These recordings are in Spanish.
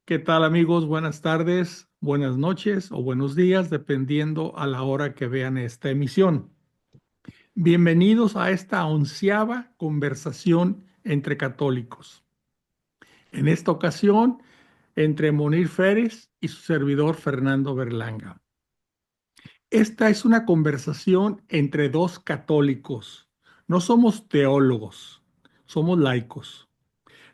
¿Qué tal amigos? Buenas tardes, buenas noches o buenos días, dependiendo a la hora que vean esta emisión. Bienvenidos a esta 11ª conversación entre católicos. En esta ocasión, entre Monir Férez y su servidor Fernando Berlanga. Esta es una conversación entre dos católicos. No somos teólogos, somos laicos.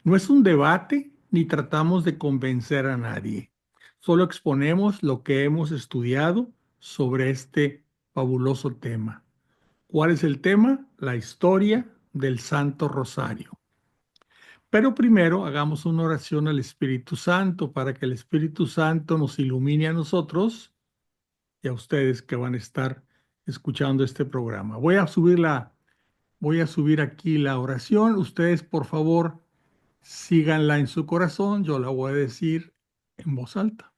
No es un debate ni tratamos de convencer a nadie. Solo exponemos lo que hemos estudiado sobre este fabuloso tema. ¿Cuál es el tema? La historia del Santo Rosario. Pero primero hagamos una oración al Espíritu Santo para que el Espíritu Santo nos ilumine a nosotros y a ustedes que van a estar escuchando este programa. Voy a subir aquí la oración. Ustedes, por favor, síganla en su corazón, yo la voy a decir en voz alta.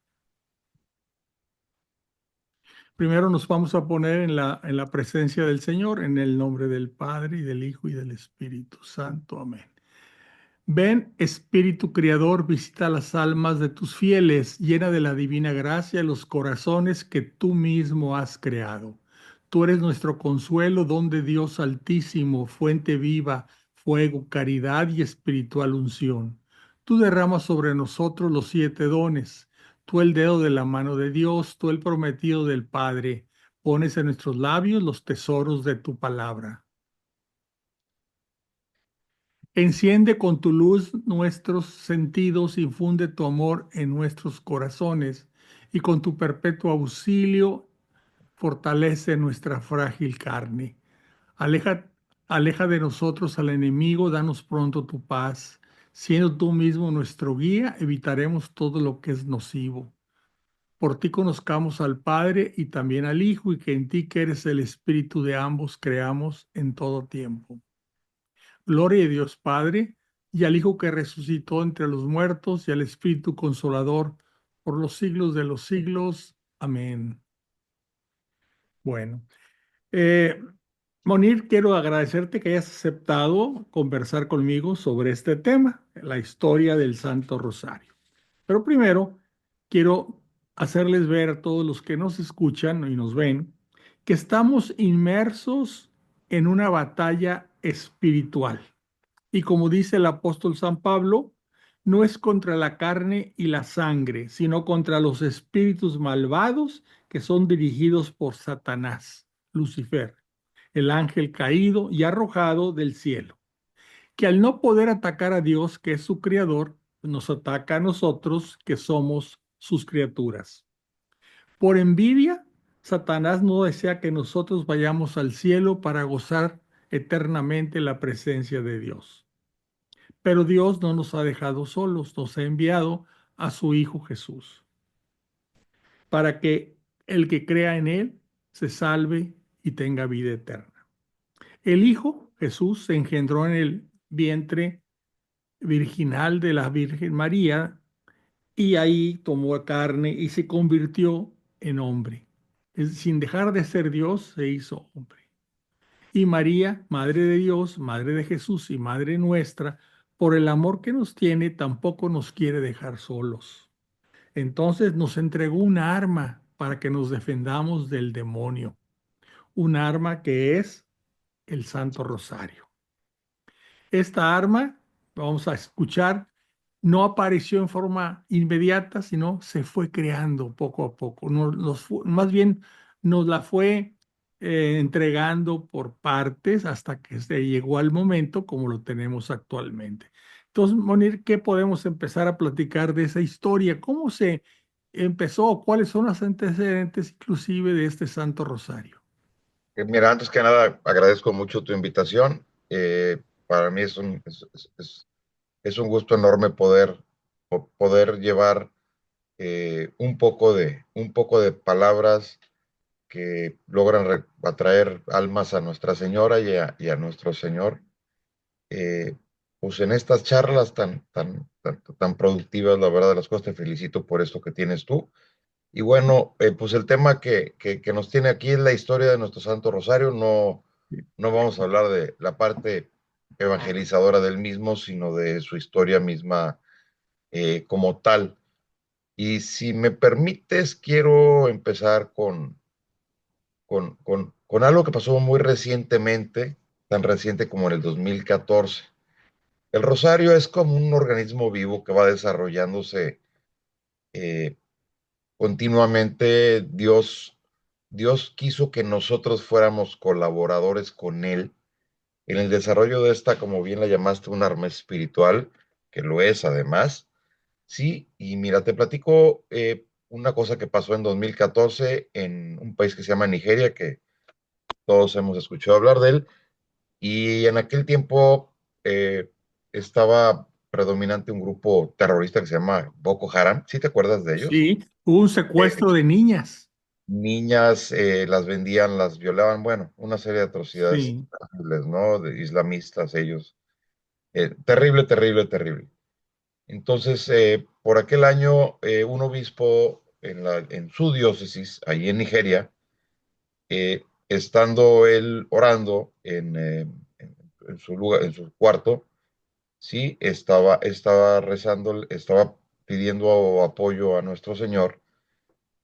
Primero nos vamos a poner en la presencia del Señor, en el nombre del Padre y del Hijo y del Espíritu Santo. Amén. Ven, Espíritu Criador, visita las almas de tus fieles, llena de la divina gracia los corazones que tú mismo has creado. Tú eres nuestro consuelo, don de Dios Altísimo, fuente viva, fuego, caridad y espiritual unción. Tú derramas sobre nosotros los 7 dones. Tú el dedo de la mano de Dios, tú el prometido del Padre. Pones en nuestros labios los tesoros de tu palabra. Enciende con tu luz nuestros sentidos, infunde tu amor en nuestros corazones y con tu perpetuo auxilio fortalece nuestra frágil carne. Aleja, aleja de nosotros al enemigo, danos pronto tu paz. Siendo tú mismo nuestro guía, evitaremos todo lo que es nocivo. Por ti conozcamos al Padre y también al Hijo, y que en ti, que eres el Espíritu de ambos, creamos en todo tiempo. Gloria a Dios Padre, y al Hijo que resucitó entre los muertos, y al Espíritu Consolador, por los siglos de los siglos. Amén. Bueno, eh, Monir, quiero agradecerte que hayas aceptado conversar conmigo sobre este tema, la historia del Santo Rosario. Pero primero, quiero hacerles ver a todos los que nos escuchan y nos ven que estamos inmersos en una batalla espiritual. Y como dice el apóstol San Pablo, no es contra la carne y la sangre, sino contra los espíritus malvados que son dirigidos por Satanás, Lucifer, el ángel caído y arrojado del cielo, que al no poder atacar a Dios, que es su creador, nos ataca a nosotros, que somos sus criaturas. Por envidia, Satanás no desea que nosotros vayamos al cielo para gozar eternamente la presencia de Dios. Pero Dios no nos ha dejado solos, nos ha enviado a su Hijo Jesús, para que el que crea en Él se salve y tenga vida eterna. El Hijo Jesús se engendró en el vientre virginal de la Virgen María y ahí tomó carne y se convirtió en hombre. Sin dejar de ser Dios, se hizo hombre. Y María, Madre de Dios, Madre de Jesús y Madre nuestra, por el amor que nos tiene, tampoco nos quiere dejar solos. Entonces nos entregó una arma para que nos defendamos del demonio, un arma que es el Santo Rosario. Esta arma, vamos a escuchar, no apareció en forma inmediata, sino se fue creando poco a poco. Más bien nos la fue entregando por partes hasta que se llegó al momento como lo tenemos actualmente. Entonces, Monir, ¿qué podemos empezar a platicar de esa historia? ¿Cómo se empezó? ¿Cuáles son los antecedentes inclusive de este Santo Rosario? Mira, antes que nada, agradezco mucho tu invitación. Para mí es un gusto enorme poder llevar un poco de palabras que logran atraer almas a Nuestra Señora y a nuestro Señor. Eh, pues en estas charlas tan productivas, la verdad de las cosas, te felicito por esto que tienes tú. Y bueno, pues el tema que nos tiene aquí es la historia de nuestro Santo Rosario. No vamos a hablar de la parte evangelizadora del mismo, sino de su historia misma como tal. Y si me permites, quiero empezar con algo que pasó muy recientemente, tan reciente como en el 2014. El rosario es como un organismo vivo que va desarrollándose eh, continuamente. Dios quiso que nosotros fuéramos colaboradores con Él en el desarrollo de esta, como bien la llamaste, un arma espiritual, que lo es además. Sí, y mira, te platico una cosa que pasó en 2014 en un país que se llama Nigeria, que todos hemos escuchado hablar de él, y en aquel tiempo estaba predominante un grupo terrorista que se llama Boko Haram. ¿Sí te acuerdas de ellos? Sí, hubo un Eh, secuestro de niñas. Niñas las vendían, las violaban, bueno, una serie de atrocidades Sí, terribles, ¿no? De islamistas ellos. Terrible, terrible, terrible. Entonces, por aquel año, un obispo en su diócesis, allí en Nigeria, estando él orando en su lugar, en su cuarto, sí, estaba rezando, estaba pidiendo apoyo a nuestro Señor.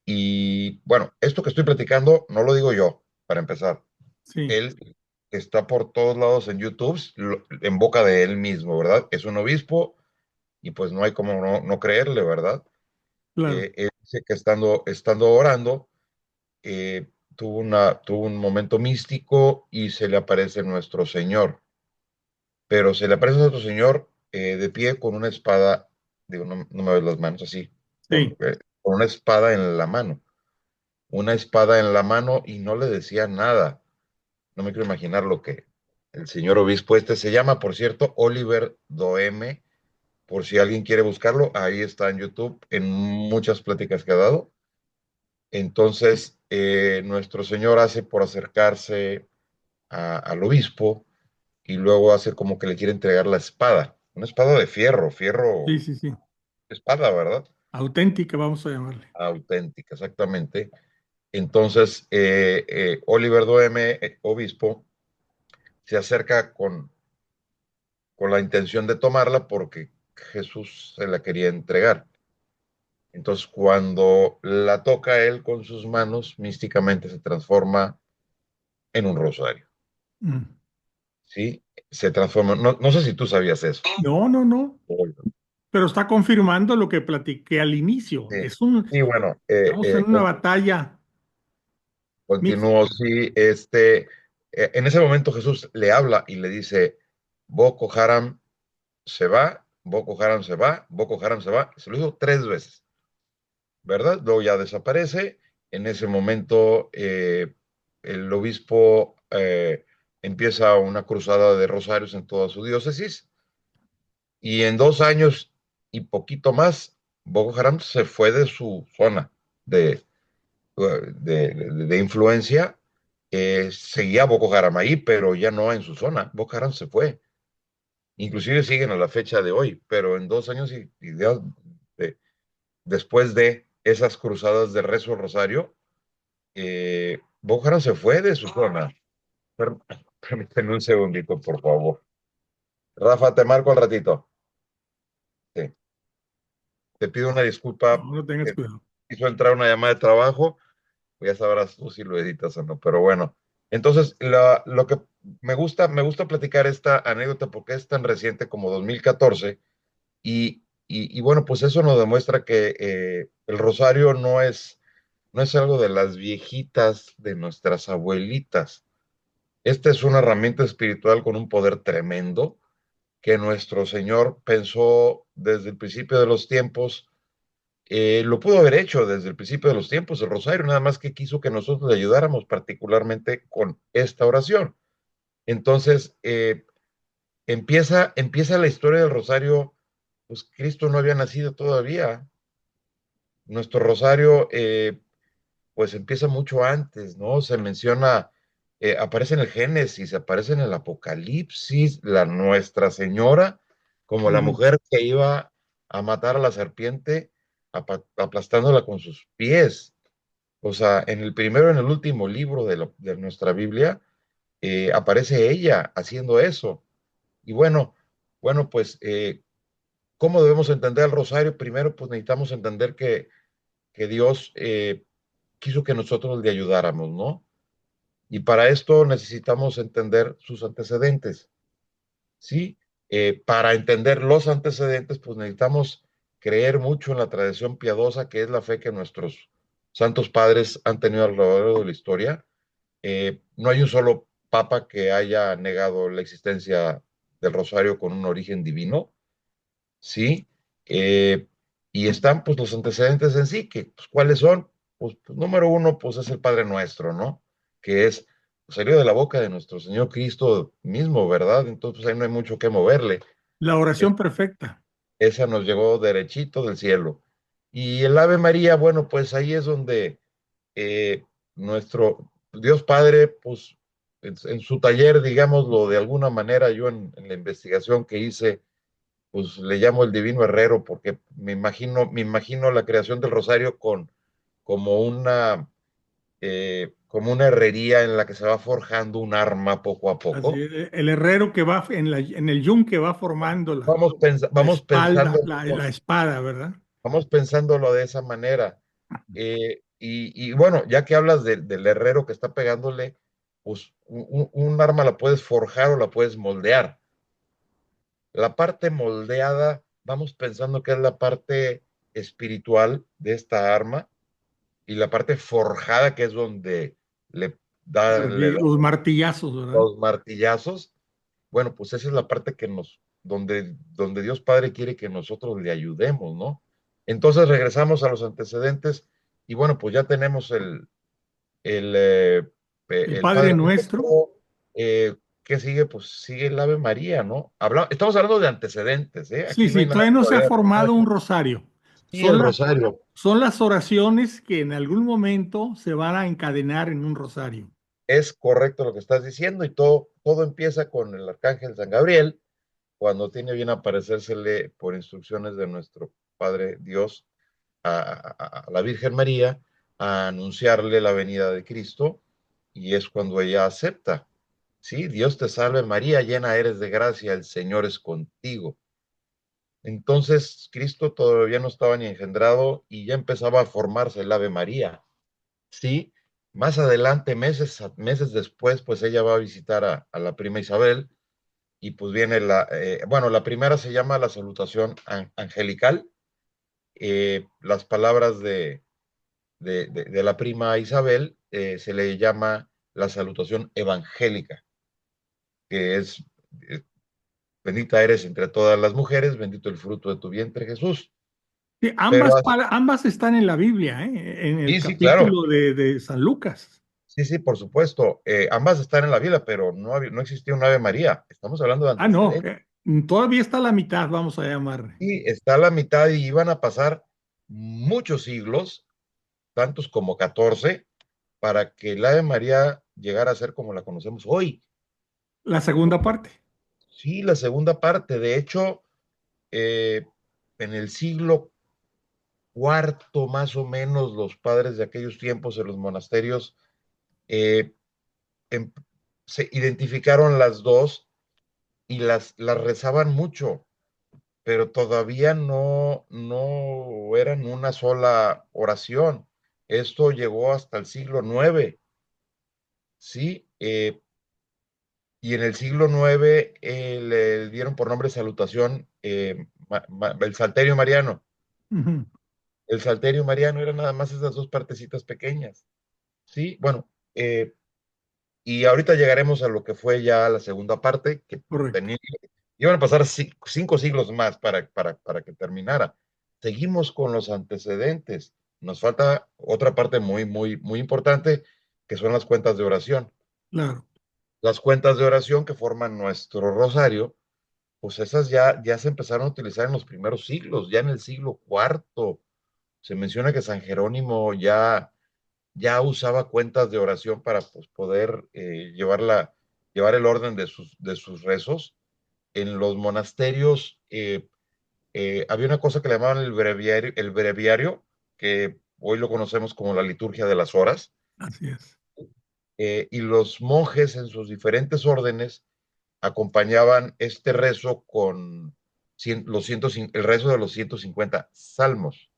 Y bueno, esto que estoy platicando no lo digo yo, para empezar. sí, Él está por todos lados en YouTube, en boca de él mismo, ¿verdad? Es un obispo y pues no hay como no creerle, ¿verdad? claro, Él dice que estando orando, tuvo un momento místico y se le aparece nuestro Señor, pero se le aparece nuestro Señor de pie con una espada, digo, no, no me ves las manos así, sí. con una espada en la mano, una espada en la mano y no le decía nada. No me quiero imaginar lo que el señor obispo se llama, por cierto, Oliver Doeme, por si alguien quiere buscarlo, ahí está en YouTube, en muchas pláticas que ha dado. Entonces, nuestro Señor hace por acercarse al obispo y luego hace como que le quiere entregar la espada, una espada de fierro, Sí, fierro, sí, sí. espada, ¿verdad? Auténtica, vamos a llamarle. Auténtica, exactamente. Entonces, Oliver Doeme, obispo, se acerca con la intención de tomarla porque Jesús se la quería entregar. Entonces, cuando la toca él con sus manos, místicamente se transforma en un rosario. Mm. ¿Sí? Se transforma. No, no sé si tú sabías eso. No, no, no. Pero está confirmando lo que platiqué al inicio. Sí, sí, bueno, Estamos en una batalla. Mix. continúo. Sí, en ese momento Jesús le habla y le dice: Boko Haram se va, Boko Haram se va, Boko Haram se va. Se lo dijo 3 veces, ¿verdad? Luego ya desaparece. En ese momento, el obispo empieza una cruzada de rosarios en toda su diócesis. Y en 2 años y poquito más, Boko Haram se fue de su zona de, de influencia. Seguía Boko Haram ahí, pero ya no en su zona. Boko Haram se fue. Inclusive siguen a la fecha de hoy, pero en 2 años de- después de esas cruzadas de rezo rosario, Boko Haram se fue de su zona. Per- Permíteme un segundito, por favor. Rafa, te marco al ratito. Sí. Te pido una disculpa. No, no tengas eh, cuidado. Hizo entrar una llamada de trabajo. Ya sabrás tú si lo editas o no, pero bueno. Entonces, lo que me gusta platicar esta anécdota porque es tan reciente como 2014 y bueno, pues eso nos demuestra que el rosario no es algo de las viejitas, de nuestras abuelitas. Esta es una herramienta espiritual con un poder tremendo que nuestro Señor pensó desde el principio de los tiempos. Lo pudo haber hecho desde el principio de los tiempos, el rosario, nada más que quiso que nosotros le ayudáramos particularmente con esta oración. Entonces, empieza la historia del rosario, pues Cristo no había nacido todavía. Nuestro rosario, pues empieza mucho antes, ¿no? Se menciona, aparece en el Génesis, aparece en el Apocalipsis, la Nuestra Señora, como la Ujú. mujer que iba a matar a la serpiente, aplastándola con sus pies. O sea, en el primero y en el último libro de nuestra Biblia, aparece ella haciendo eso. Y bueno, pues ¿cómo debemos entender el rosario? Primero, pues necesitamos entender que Dios quiso que nosotros le ayudáramos, ¿no? Y para esto necesitamos entender sus antecedentes, ¿sí? Para entender los antecedentes, pues necesitamos creer mucho en la tradición piadosa, que es la fe que nuestros santos padres han tenido a lo largo de la historia. No hay un solo papa que haya negado la existencia del rosario con un origen divino, ¿sí? Eh, y están pues los antecedentes en sí, que pues, ¿cuáles son? Pues, número uno, pues es el Padre Nuestro, ¿no? Que es, pues, salió de la boca de nuestro Señor Cristo mismo, ¿verdad? Entonces pues, ahí no hay mucho que moverle. La Es- oración perfecta. esa nos llegó derechito del cielo. Y el Ave María, bueno, pues ahí es donde eh, nuestro Dios Padre, pues en su taller, digámoslo de alguna manera, yo en la investigación que hice, pues le llamo el divino herrero, porque me imagino la creación del rosario como como una herrería en la que se va forjando un arma poco a Así poco. es, el herrero que va en el yunque va formando la Vamos espalda, pensando, la espada, ¿verdad? vamos pensándolo de esa manera. Y bueno, ya que hablas del herrero que está pegándole, pues un arma la puedes forjar o la puedes moldear. La parte moldeada, vamos pensando que es la parte espiritual de esta arma y la parte forjada, que es donde le dan Los martillazos, ¿verdad? los martillazos. Bueno, pues esa es la parte donde Dios Padre quiere que nosotros le ayudemos, ¿no? Entonces regresamos a los antecedentes y bueno, pues ya tenemos el, eh, El el Padre Padre Nuestro. Nuestro. ¿Qué sigue? Pues sigue el Ave María, ¿no? Estamos hablando de antecedentes, ¿eh? Sí, Aquí no hay sí, nada todavía no se ha todavía. formado un rosario. Sí, el rosario. Son las oraciones que en algún momento se van a encadenar en un rosario. Es correcto lo que estás diciendo y todo empieza con el arcángel San Gabriel, cuando tiene bien aparecérsele por instrucciones de nuestro Padre Dios a la Virgen María, a anunciarle la venida de Cristo, y es cuando ella acepta. Sí, Dios te salve María, llena eres de gracia, el Señor es contigo. Entonces Cristo todavía no estaba ni engendrado y ya empezaba a formarse el Ave María. Sí, más adelante, meses después, pues ella va a visitar a la prima Isabel y pues viene bueno, la primera se llama la salutación angelical. Las palabras de la prima Isabel se le llama la salutación evangélica, que es eh, bendita eres entre todas las mujeres, bendito el fruto de tu vientre, Jesús. Sí, Pero ambas están en la Biblia, ¿eh? En el sí, sí, claro, capítulo de San Lucas. sí, sí, por supuesto. Ambas están en la Biblia, pero no existía un Ave María. Estamos hablando de Ah, no, antecedentes. todavía está la mitad, vamos a llamarle. Y está a la mitad y iban a pasar muchos siglos, tantos como 14, para que el Ave María llegara a ser como la conocemos hoy. La segunda parte. Sí, la segunda parte. De hecho, eh, en el siglo cuarto, más o menos, los padres de aquellos tiempos en los monasterios eh, em- se identificaron las dos y las rezaban mucho, pero todavía no eran una sola oración. Esto llegó hasta el siglo IX, ¿sí? Y en el siglo IX le dieron por nombre salutación el Salterio Mariano. Ujú, El Salterio Mariano era nada más esas dos partecitas pequeñas, ¿sí? Bueno, y ahorita llegaremos a lo que fue ya la segunda parte, que correcto, tenía, iban a pasar 5 siglos más para que terminara. Seguimos con los antecedentes. Nos falta otra parte muy, muy, muy importante, que son las cuentas de oración. claro. Las cuentas de oración que forman nuestro rosario, pues esas ya se empezaron a utilizar en los primeros siglos, ya en el siglo cuarto. Se menciona que San Jerónimo ya usaba cuentas de oración para pues, poder llevar el orden de sus rezos. En los monasterios había una cosa que le llamaban el breviario, que hoy lo conocemos como la liturgia de las horas, Así es. y los monjes en sus diferentes órdenes acompañaban este rezo el resto de los 150 salmos,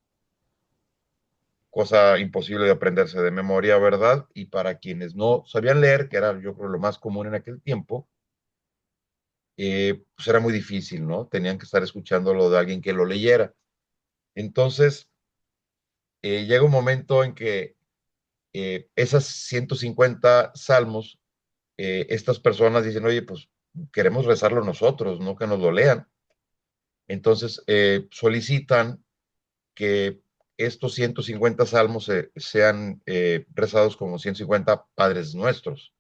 cosa imposible de aprenderse de memoria, ¿verdad? Y para quienes no sabían leer, que era yo creo lo más común en aquel tiempo, pues era muy difícil, ¿no? Tenían que estar escuchándolo de alguien que lo leyera. Entonces, llega un momento en que esas 150 salmos, estas personas dicen, oye, pues queremos rezarlo nosotros, no que nos lo lean. Entonces, solicitan que estos 150 salmos sean rezados como 150 Padres Nuestros,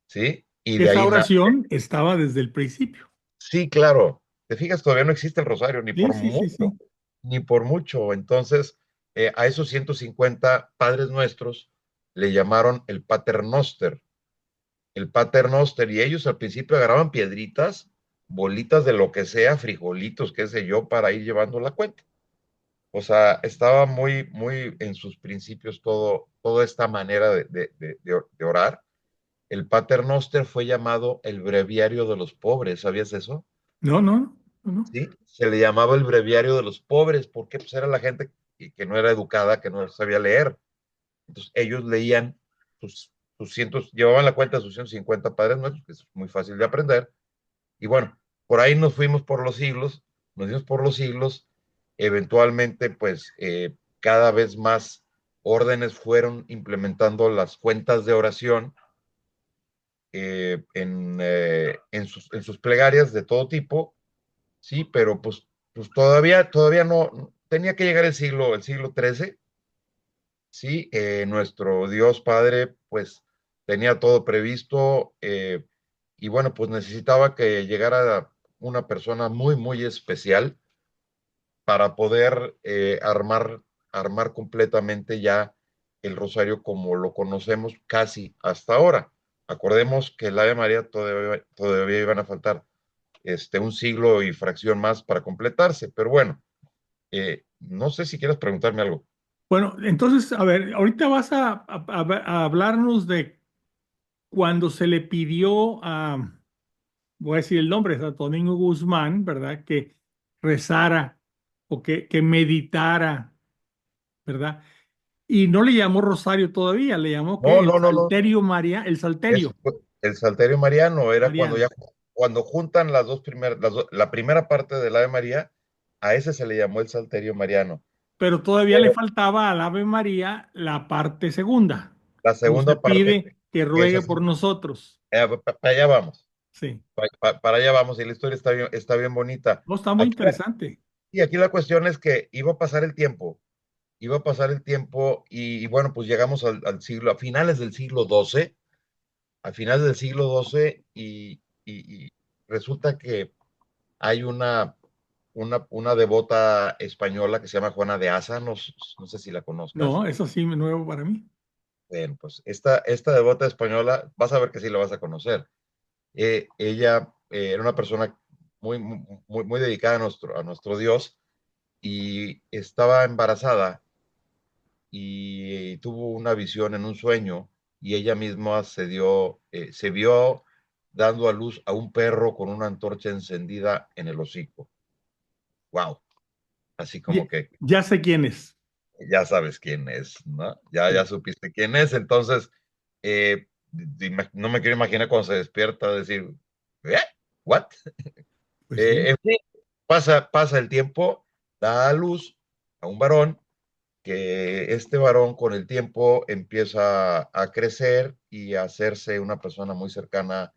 ¿sí? Y de Esa ahí oración estaba desde el principio. sí, claro. Te fijas, todavía no existe el rosario, Sí, sí, sí, sí. ni por mucho. Entonces, a esos 150 Padres Nuestros le llamaron el Pater Noster, y ellos al principio agarraban piedritas, bolitas de lo que sea, frijolitos, qué sé yo, para ir llevando la cuenta. O sea, estaba muy, muy en sus principios toda esta manera de orar. El Pater Noster fue llamado el breviario de los pobres, ¿sabías eso? No, no, no, no. Sí, se le llamaba el breviario de los pobres, porque pues era la gente que no era educada, que no sabía leer. Entonces ellos leían sus cientos, llevaban la cuenta de sus 150 padres nuestros, que es muy fácil de aprender. Y bueno, por ahí nos fuimos por los siglos, eventualmente pues cada vez más órdenes fueron implementando las cuentas de oración en sus plegarias de todo tipo, sí, pero pues todavía no, tenía que llegar el siglo XIII, sí, nuestro Dios Padre pues tenía todo previsto, y bueno, pues necesitaba que llegara una persona muy, muy especial para poder armar completamente ya el rosario como lo conocemos casi hasta ahora. Acordemos que el Ave María todavía iban a faltar un siglo y fracción más para completarse, pero bueno, no sé si quieres preguntarme algo. Bueno, entonces, a ver, ahorita vas a hablarnos de cuando se le pidió a, voy a decir el nombre, Santo Domingo Guzmán, ¿verdad? Que rezara o que meditara, ¿verdad? Y no le llamó Rosario todavía, le llamó que No, el no, no, no. Salterio María, el Es, Salterio el Salterio Mariano era Mariano. cuando juntan las dos primeras, la primera parte del Ave María, a ese se le llamó el Salterio Mariano. Pero todavía le Pero faltaba al Ave María la parte segunda, la cuando se segunda parte, pide que que es ruegue así, por nosotros. para allá vamos, Sí, para allá vamos, y la historia está bien bonita. no, está muy Aquí, interesante. y aquí la cuestión es que iba a pasar el tiempo, y bueno, pues llegamos al siglo, a finales del siglo XII, y resulta que hay una devota española que se llama Juana de Asa, no sé si la conozcas. No, eso sí, nuevo para mí. Bueno, pues esta devota española, vas a ver que sí la vas a conocer. Ella era una persona muy dedicada a nuestro Dios, y estaba embarazada y tuvo una visión en un sueño, y ella misma se vio dando a luz a un perro con una antorcha encendida en el hocico. Wow, así Ya, como que ya sé quién es. ya sabes quién es, ¿no? Ya Sí, supiste quién es, entonces no me quiero imaginar cuando se despierta decir, ¿eh? ¿What? pues sí. En fin, pasa el tiempo, da a luz a un varón, que este varón con el tiempo empieza a crecer y a hacerse una persona muy cercana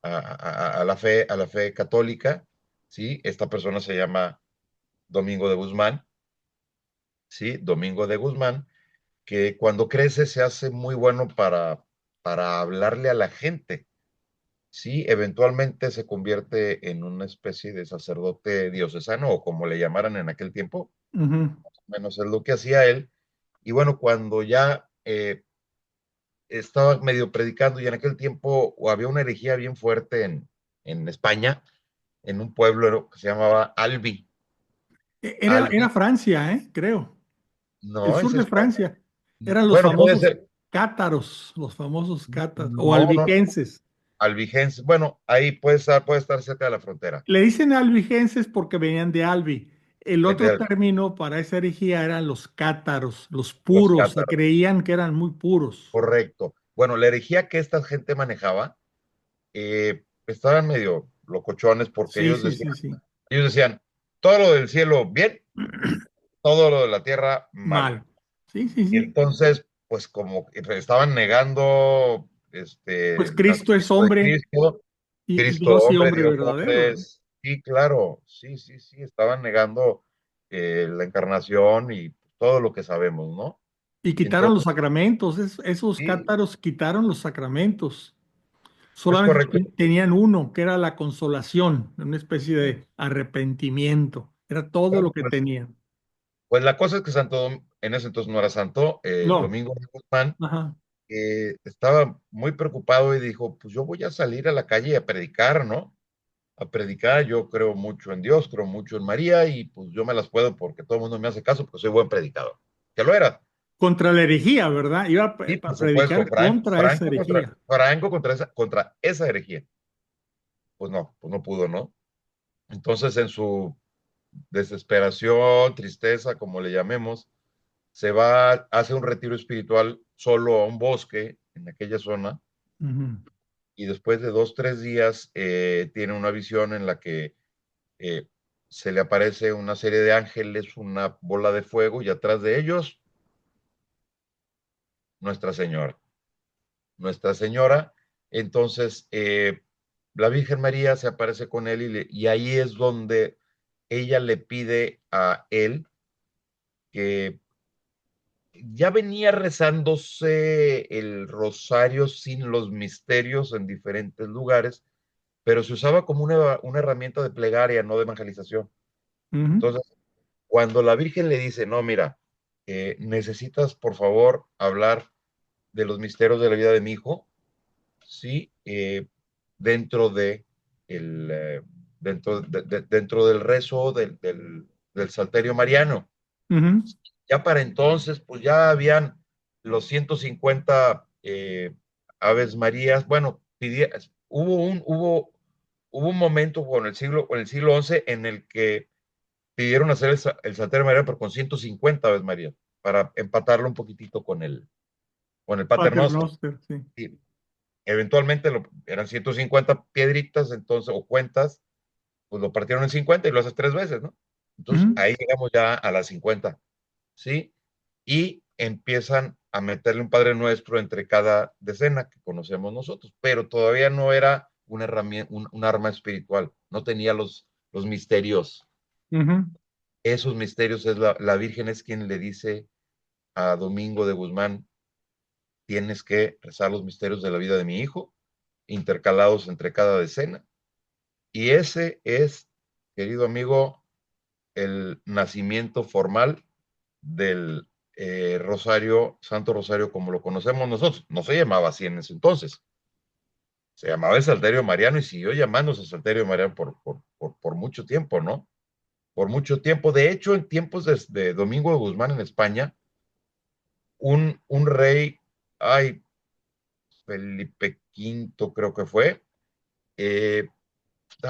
a la fe católica, ¿sí? Esta persona se llama Domingo de Guzmán, ¿sí? Domingo de Guzmán, que cuando crece se hace muy bueno para hablarle a la gente, ¿sí? Eventualmente se convierte en una especie de sacerdote diocesano, o como le llamaran en aquel tiempo, Ujú. menos es lo que hacía él. Y bueno, cuando ya estaba medio predicando, y en aquel tiempo había una herejía bien fuerte en España, en un pueblo que se llamaba Albi. Era Albi, Francia, creo. El no, sur es de España. Francia. Eran los Bueno, puede famosos ser. cátaros, los famosos cátaros, o No, no, albigenses. albigenses. Bueno, ahí puede estar cerca de la frontera. Le dicen albigenses porque venían de Albi. El otro Vete término para esa herejía eran los cátaros, los los puros, se cátaros, creían que eran muy puros. correcto. Bueno, la herejía que esta gente manejaba, estaban medio locochones porque Sí, sí, sí, sí. ellos decían, todo lo del cielo bien, todo lo de la tierra mal. Mal. Sí, sí, Y sí. entonces, pues como que estaban negando Pues el Cristo es nacimiento de hombre Cristo, y Cristo Dios y hombre, hombre Dios verdadero, hombre, ¿no? sí, claro, sí, sí, sí, estaban negando la encarnación y todo lo que sabemos, ¿no? Y quitaron los Entonces, sacramentos. Esos sí, cátaros quitaron los sacramentos. es Solamente correcto. tenían uno, que era la consolación, una especie Sí. de arrepentimiento. Era todo Bueno, lo que tenían. pues la cosa es que en ese entonces no era santo, No. Domingo de Guzmán, Ajá. estaba muy preocupado y dijo, pues yo voy a salir a la calle a predicar, ¿no? A predicar, yo creo mucho en Dios, creo mucho en María y pues yo me las puedo porque todo el mundo me hace caso porque soy buen predicador. Que lo era. Contra la herejía, ¿verdad? Iba a Sí, por supuesto, predicar contra esa herejía. Franco contra esa herejía. Pues no pudo, ¿no? Entonces en su desesperación, tristeza, como le llamemos, se va, hace un retiro espiritual solo a un bosque en aquella zona Ujú, y después de 2, 3 días tiene una visión en la que eh, se le aparece una serie de ángeles, una bola de fuego y atrás de ellos Nuestra Señora. Nuestra Señora, entonces la Virgen María se aparece con él y ahí es donde ella le pide a él que ya venía rezándose el rosario sin los misterios en diferentes lugares, pero se usaba como una herramienta de plegaria, no de evangelización. ujú, Entonces, cuando la Virgen le dice, no, mira, necesitas por favor hablar de los misterios de la vida de mi hijo, sí, dentro de el, dentro del rezo del Salterio Mariano. ujú, Ya para entonces, pues ya habían los 150 Aves Marías. Bueno, hubo un momento con el siglo XI en el que pidieron hacer el Salterio Mariano, pero con 150 Aves Marías, para empatarlo un poquitito con el Pater Noster. Paternoster, sí. Y eventualmente eran 150 piedritas, entonces, o cuentas, pues lo partieron en 50 y lo haces 3 veces, ¿no? Entonces Ujú, ahí llegamos ya a las 50, ¿sí? Y empiezan a meterle un Padre Nuestro entre cada decena que conocemos nosotros, pero todavía no era una herramienta, un arma espiritual, no tenía los misterios. ujú, Esos misterios la Virgen es quien le dice a Domingo de Guzmán, tienes que rezar los misterios de la vida de mi hijo, intercalados entre cada decena. Y ese es, querido amigo, el nacimiento formal del Rosario, Santo Rosario como lo conocemos nosotros. No se llamaba así en ese entonces. Se llamaba el Salterio Mariano y siguió llamándose Salterio Mariano por mucho tiempo, ¿no? Por mucho tiempo. De hecho, en tiempos de Domingo de Guzmán en España, un rey, ay, Felipe V creo que fue, eh,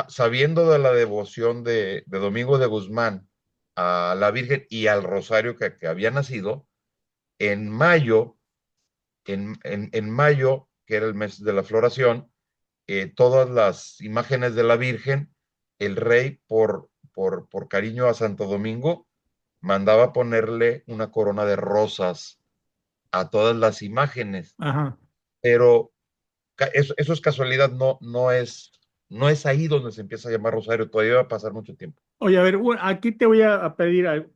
sabiendo de la devoción de Domingo de Guzmán a la Virgen y al Rosario que había nacido, en mayo, en mayo, que era el mes de la floración, todas las imágenes de la Virgen, el rey, por cariño a Santo Domingo, mandaba ponerle una corona de rosas a todas las imágenes, ajá. pero eso es casualidad, no es ahí donde se empieza a llamar Rosario, todavía va a pasar mucho tiempo. Oye, a ver, bueno, aquí te voy a pedir algo.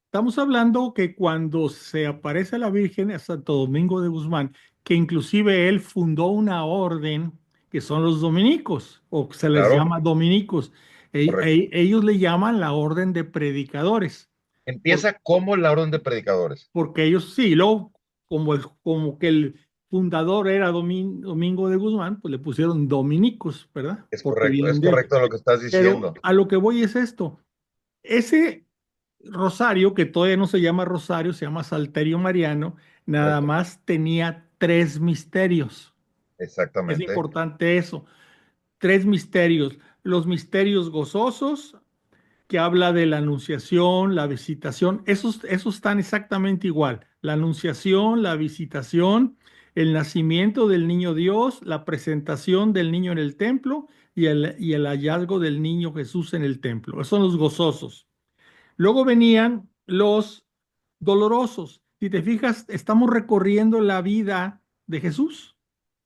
Estamos hablando que cuando se aparece la Virgen a Santo Domingo de Guzmán, que inclusive él fundó una orden que son los dominicos, o se les Claro, llama dominicos. correcto. Ellos le llaman la orden de predicadores, por- Empieza como la orden de predicadores. porque ellos sí, luego como que el fundador era Domingo de Guzmán, pues le pusieron dominicos, ¿verdad? Porque Es vienen de él. correcto lo que estás Pero diciendo. a lo que voy es esto. Ese Rosario, que todavía no se llama Rosario, se llama Salterio Mariano, nada Correcto. más tenía tres misterios. Es exactamente, importante eso. Tres misterios. Los misterios gozosos, que habla de la anunciación, la visitación, esos están exactamente igual. La anunciación, la visitación, el nacimiento del niño Dios, la presentación del niño en el templo y el hallazgo del niño Jesús en el templo. Esos son los gozosos. Luego venían los dolorosos. Si te fijas, estamos recorriendo la vida de Jesús.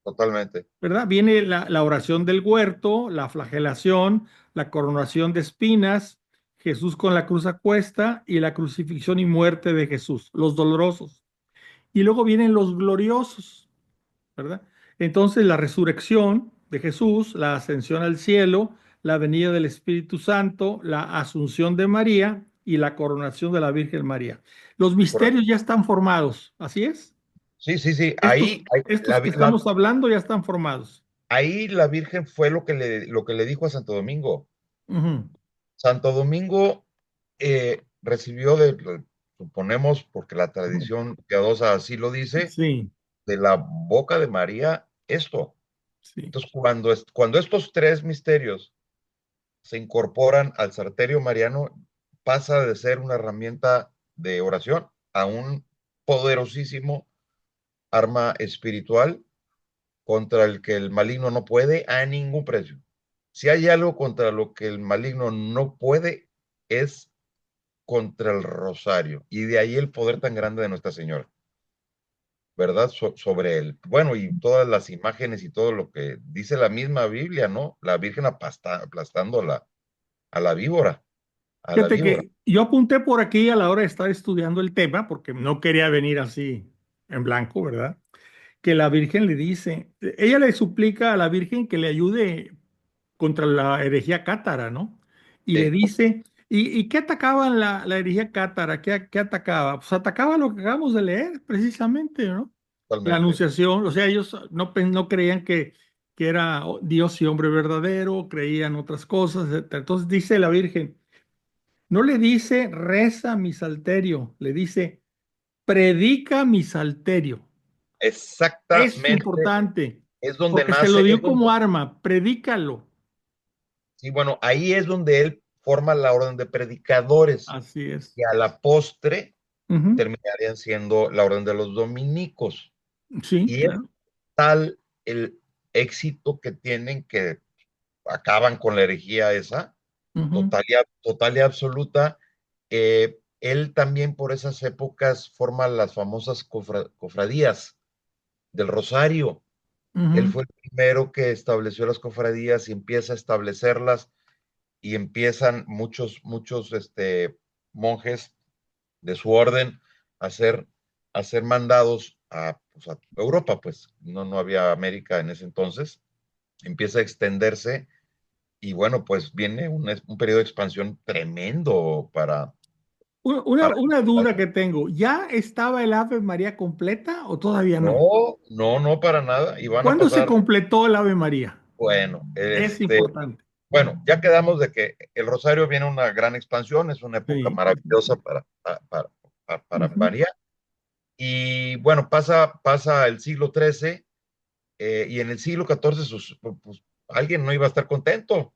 totalmente. ¿Verdad? Viene la oración del huerto, la flagelación, la coronación de espinas, Jesús con la cruz a cuesta y la crucifixión y muerte de Jesús, los dolorosos. Y luego vienen los gloriosos, ¿verdad? Entonces la resurrección de Jesús, la ascensión al cielo, la venida del Espíritu Santo, la asunción de María y la coronación de la Virgen María. Los Correcto. misterios ya están formados, ¿así es? Sí, sí, sí. Estos, estos que estamos hablando ya están formados. Ahí la Virgen fue lo que le dijo a Santo Domingo. Ujú. Santo Domingo recibió suponemos, porque la tradición piadosa así lo dice, Sí, de la boca de María esto. sí. Entonces, cuando estos tres misterios se incorporan al Sarterio Mariano, pasa de ser una herramienta de oración a un poderosísimo arma espiritual contra el que el maligno no puede a ningún precio. Si hay algo contra lo que el maligno no puede, es contra el rosario. Y de ahí el poder tan grande de Nuestra Señora, ¿verdad? Sobre él. Bueno, y todas las imágenes y todo lo que dice la misma Biblia, ¿no? La Virgen aplastando a la víbora, a la Fíjate víbora. que yo apunté por aquí a la hora de estar estudiando el tema, porque no quería venir así en blanco, ¿verdad? Que la Virgen le dice, ella le suplica a la Virgen que le ayude contra la herejía cátara, ¿no? Y le Sí, dice, ¿y qué atacaba la herejía cátara? ¿Qué atacaba? Pues atacaba lo que acabamos de leer, precisamente, ¿no? La totalmente. anunciación, o sea, ellos no creían que era Dios y hombre verdadero, creían otras cosas, etcétera. Entonces dice la Virgen, no le dice reza mi salterio, le dice predica mi salterio. Es Exactamente. importante Es donde porque se lo nace, dio como arma, predícalo. sí, bueno, ahí es donde él forma la orden de predicadores, Así es. que a la postre Ujú. terminarían siendo la orden de los dominicos. Sí, Y es claro. tal el éxito que tienen que acaban con la herejía esa, Ujú, total y absoluta. Él también por esas épocas forma las famosas cofradías del Rosario. Él ujú, fue el primero que estableció las cofradías y empieza a establecerlas y empiezan muchos monjes de su orden a hacer mandados pues, a Europa, pues no había América en ese entonces, empieza a extenderse y bueno, pues viene un periodo de expansión tremendo para Una duda que tengo, ¿ya estaba el Ave María completa o todavía no? no, para nada, y van a ¿Cuándo se pasar, completó el Ave María? bueno, Es importante. bueno, ya quedamos de que el Rosario viene una gran expansión, es una época Sí. maravillosa para Ujú, María. Y bueno, pasa el siglo XIII y en el siglo XIV pues, alguien no iba a estar contento.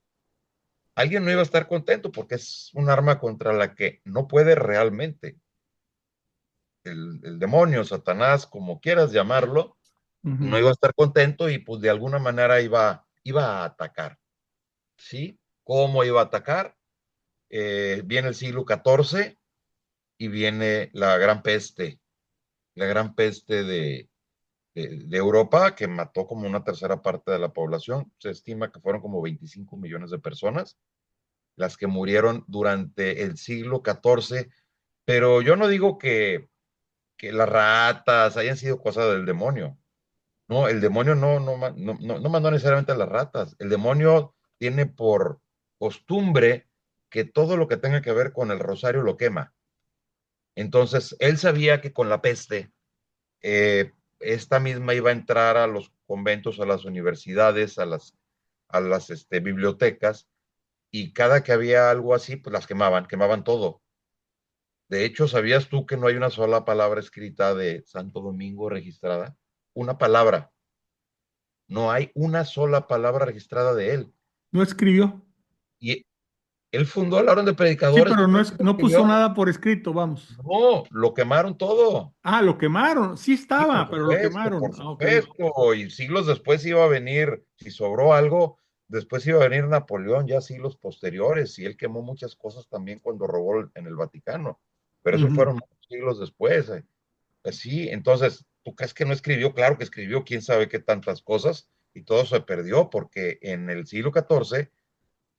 Alguien no iba a estar contento porque es un arma contra la que no puede realmente. El demonio, Satanás, como quieras llamarlo, no ujú. iba a estar contento y pues de alguna manera iba a atacar. ¿Sí? ¿Cómo iba a atacar? Viene el siglo XIV y viene la gran peste de Europa, que mató como una tercera parte de la población. Se estima que fueron como 25 millones de personas las que murieron durante el siglo XIV, pero yo no digo que las ratas hayan sido cosa del demonio. No, el demonio no mandó necesariamente a las ratas. El demonio tiene por costumbre que todo lo que tenga que ver con el rosario lo quema. Entonces, él sabía que con la peste, esta misma iba a entrar a los conventos, a las universidades, a las bibliotecas, y cada que había algo así, pues las quemaban todo. De hecho, ¿sabías tú que no hay una sola palabra escrita de Santo Domingo registrada? Una palabra. no hay una sola palabra registrada de él. No escribió. Y él fundó la orden de Sí, predicadores, pero pero no, él no no puso escribió. nada por escrito, vamos. No, lo quemaron todo. Ah, lo quemaron. Sí Sí, estaba, pero lo quemaron. por Ah, ok. supuesto. Y siglos después iba a venir, si sobró algo, después iba a venir Napoleón, ya siglos posteriores, y él quemó muchas cosas también cuando robó en el Vaticano. Pero eso Ujú. fueron siglos después. Así, entonces, ¿tú crees que no escribió? Claro que escribió, quién sabe qué tantas cosas, y todo se perdió porque en el siglo XIV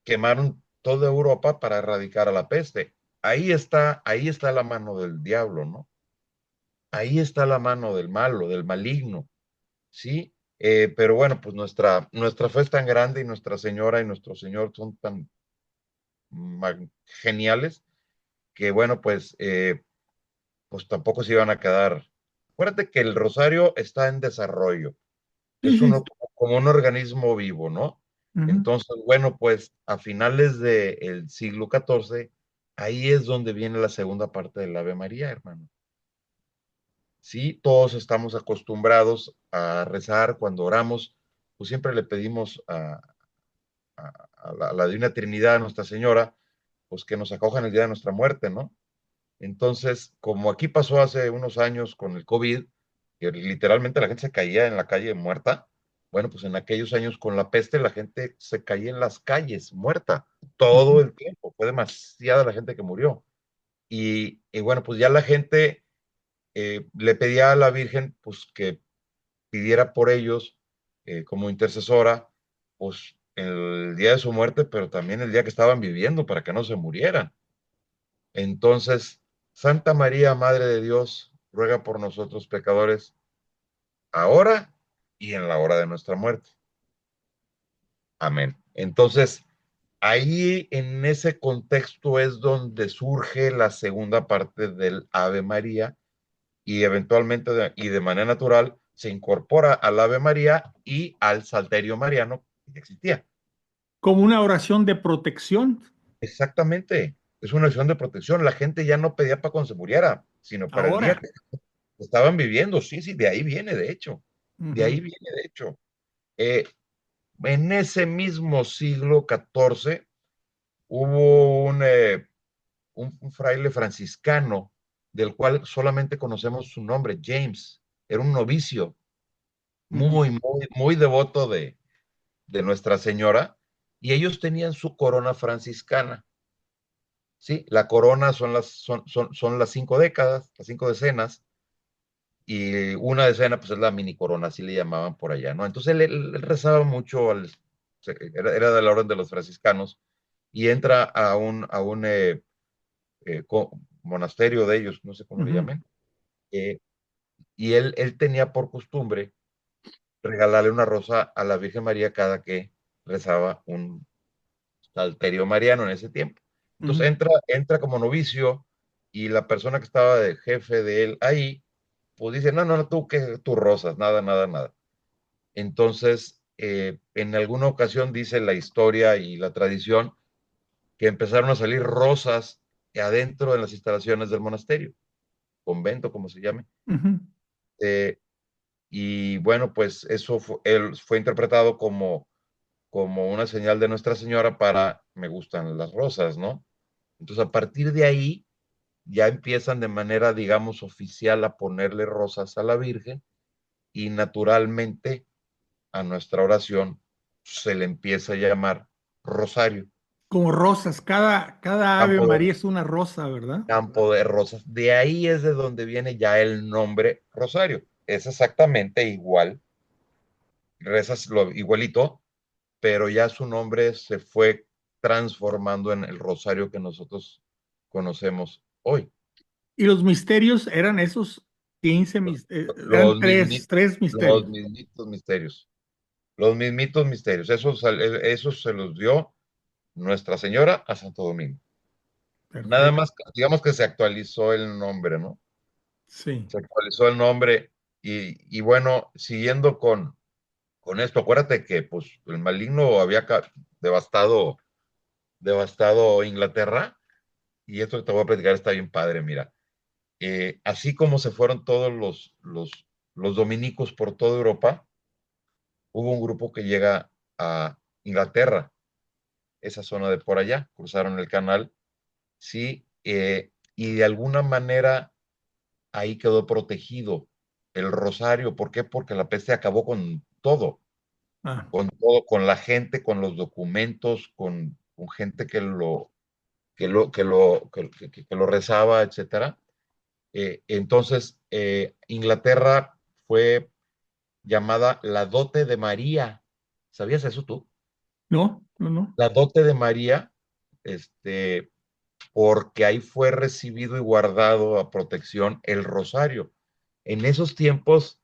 quemaron toda Europa para erradicar a la peste. Ahí está la mano del diablo, ¿no? Ahí está la mano del malo, del maligno, ¿sí? Pero bueno, pues nuestra fe es tan grande y Nuestra Señora y nuestro Señor son tan geniales que bueno, pues tampoco se iban a quedar. Acuérdate que el rosario está en desarrollo, Sí, es sí. uno como un organismo vivo, ¿no? Ujú. Entonces, bueno, pues a finales del siglo XIV, ahí es donde viene la segunda parte del Ave María, hermano. Sí, todos estamos acostumbrados a rezar cuando oramos, pues siempre le pedimos a la Divina Trinidad, a Nuestra Señora, pues que nos acoja en el día de nuestra muerte, ¿no? Entonces, como aquí pasó hace unos años con el COVID, que literalmente la gente se caía en la calle muerta, bueno, pues en aquellos años con la peste la gente se caía en las calles muerta todo Ujú. el tiempo, fue demasiada la gente que murió. Y bueno, pues ya la gente le pedía a la Virgen pues que pidiera por ellos como intercesora, pues el día de su muerte, pero también el día que estaban viviendo para que no se murieran. Entonces, Santa María, Madre de Dios, ruega por nosotros pecadores, ahora y en la hora de nuestra muerte. Amén. Entonces, ahí en ese contexto es donde surge la segunda parte del Ave María y eventualmente y de manera natural se incorpora al Ave María y al Salterio Mariano que ya existía. Como una oración de protección. Exactamente. Es una acción de protección. La gente ya no pedía para cuando se muriera, sino para el día Ahora. que estaban viviendo. Sí, sí, de ahí viene, de hecho. De Ujú. ahí viene, de hecho. Eh, en ese mismo siglo XIV hubo un fraile franciscano del cual solamente conocemos su nombre, James. Era un novicio Ujú. muy, muy, muy devoto de Nuestra Señora y ellos tenían su corona franciscana. Sí, la corona son las 5 décadas, las 5 decenas, y una decena, pues es la mini corona, así le llamaban por allá, ¿no? Entonces él rezaba mucho, era de la orden de los franciscanos, y entra a un monasterio de ellos, no sé cómo le Ujú. llamen, eh, y él tenía por costumbre regalarle una rosa a la Virgen María cada que rezaba un salterio mariano en ese tiempo. Entonces Ujú. entra como novicio y la persona que estaba de jefe de él ahí, pues dice, no, no, no, tú que tus rosas, nada, nada, nada. Entonces, en alguna ocasión dice la historia y la tradición que empezaron a salir rosas adentro de las instalaciones del monasterio, convento, como se llame. Ujú. Eh, y bueno, pues eso fue interpretado como una señal de Nuestra Señora para me gustan las rosas, ¿no? Entonces, a partir de ahí, ya empiezan de manera, digamos, oficial a ponerle rosas a la Virgen y naturalmente a nuestra oración se le empieza a llamar rosario, Como rosas. Cada Ave campo de, María es una rosa, ¿verdad? campo de rosas. De ahí es de donde viene ya el nombre rosario. Es exactamente igual, rezas lo igualito, pero ya su nombre se fue transformando en el rosario que nosotros conocemos hoy. Y los misterios eran esos 15, eran Los tres los misterios. mismitos misterios. Los mismitos misterios. Eso se los dio Nuestra Señora a Santo Domingo. Nada Perfecto. más, digamos que se actualizó el nombre, ¿no? Sí. Se actualizó el nombre y bueno, siguiendo con esto, acuérdate que pues el maligno había devastado Inglaterra y esto que te voy a platicar está bien padre, mira. Así como se fueron todos los dominicos por toda Europa, hubo un grupo que llega a Inglaterra, esa zona de por allá, cruzaron el canal, sí, y de alguna manera ahí quedó protegido el Rosario. ¿Por qué? Porque la peste acabó Ah, con todo, con la gente, con los documentos, con gente que lo rezaba, etcétera. Entonces, Inglaterra fue llamada la dote de María. ¿Sabías eso tú? no, no, no. La dote de María, este, porque ahí fue recibido y guardado a protección el rosario. En esos tiempos,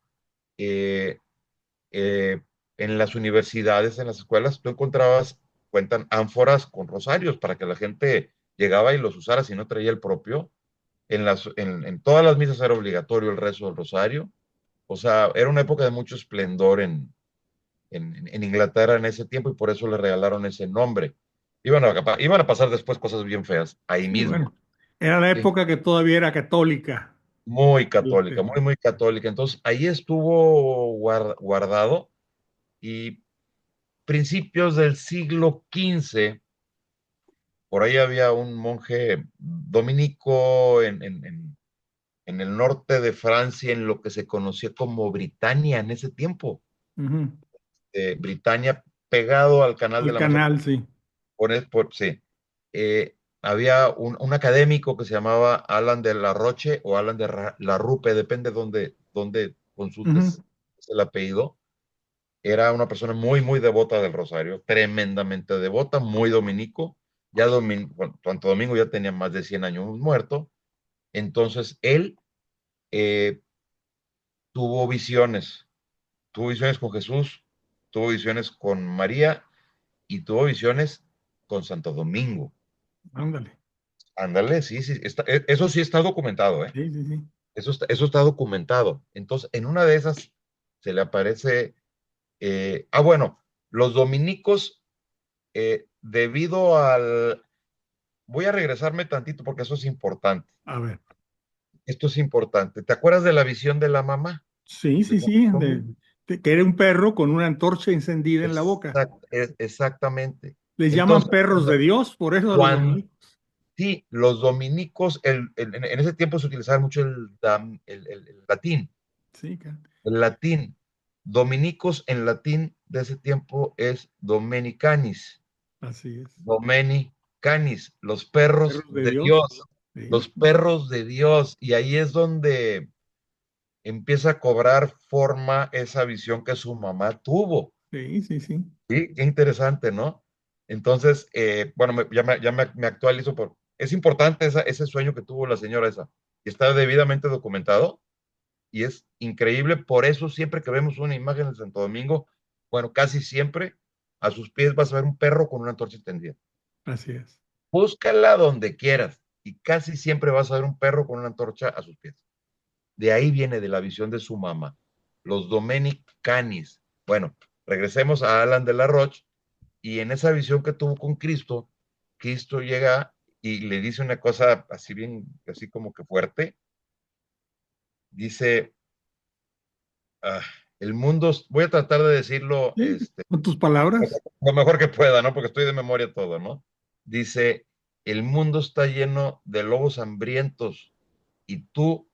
eh, eh, en las universidades, en las escuelas, tú encontrabas, cuentan, ánforas con rosarios para que la gente llegaba y los usara si no traía el propio. En todas las misas era obligatorio el rezo del rosario. O sea, era una época de mucho esplendor en Inglaterra en ese tiempo y por eso le regalaron ese nombre. Iban a pasar después cosas bien feas ahí Sí, mismo. bueno. Era la Sí, época que todavía era católica. muy católica, Inglaterra. muy católica. Entonces ahí estuvo guardado y principios del siglo XV, por ahí había un monje dominico en el norte de Francia, en lo que se conocía como Britania en ese tiempo. Ujú. Britania pegado al canal de El la Mancha. canal, sí. Sí. Había un académico que se llamaba Alan de la Roche o Alan de la Rupe, depende donde Ujú. consultes el apellido. Era una persona muy devota del Rosario, tremendamente devota, muy dominico. Ya bueno, Santo Domingo ya tenía más de 100 años muerto. Entonces él eh, tuvo visiones, tuvo visiones con Jesús, tuvo visiones con María y tuvo visiones con Santo Domingo. Ándale. Ándale, sí, sí, eso sí está documentado, ¿eh? Sí, sí, sí. Eso está documentado. Entonces, en una de esas se le aparece, bueno, los dominicos, debido voy a regresarme tantito porque eso es importante. A ver. Esto es importante. ¿Te acuerdas de la visión de la mamá Sí, de sí, Santo sí. Domingo? Que era un perro con una antorcha encendida en la boca. Exactamente. Les llaman Entonces, perros de Dios, por eso a los cuando, dominicos. sí, los dominicos, en ese tiempo se utilizaba mucho el latín. Sí, El latín. Dominicos en latín de ese tiempo es Dominicanis. así es. Dominicanis, los perros Perros de de Dios. Dios. Sí, Los perros de Dios. Y ahí es donde empieza a cobrar forma esa visión que su mamá tuvo. sí, sí, sí. Sí, qué interesante, ¿no? Entonces, bueno, me actualizo Es importante ese sueño que tuvo la señora esa. Y está debidamente documentado y es increíble. Por eso, siempre que vemos una imagen de Santo Domingo, bueno, casi siempre a sus pies vas a ver un perro con una antorcha encendida. Así es. Búscala donde quieras y casi siempre vas a ver un perro con una antorcha a sus pies. De ahí viene de la visión de su mamá, los Dominicanis. Bueno, regresemos a Alan de la Roche y en esa visión que tuvo con Cristo, Cristo llega y le dice una cosa así bien, así como que fuerte. Dice, ah, el mundo, voy a tratar de decirlo Sí, con tus palabras. lo mejor que pueda, ¿no? Porque estoy de memoria todo, ¿no? Dice, el mundo está lleno de lobos hambrientos y tú,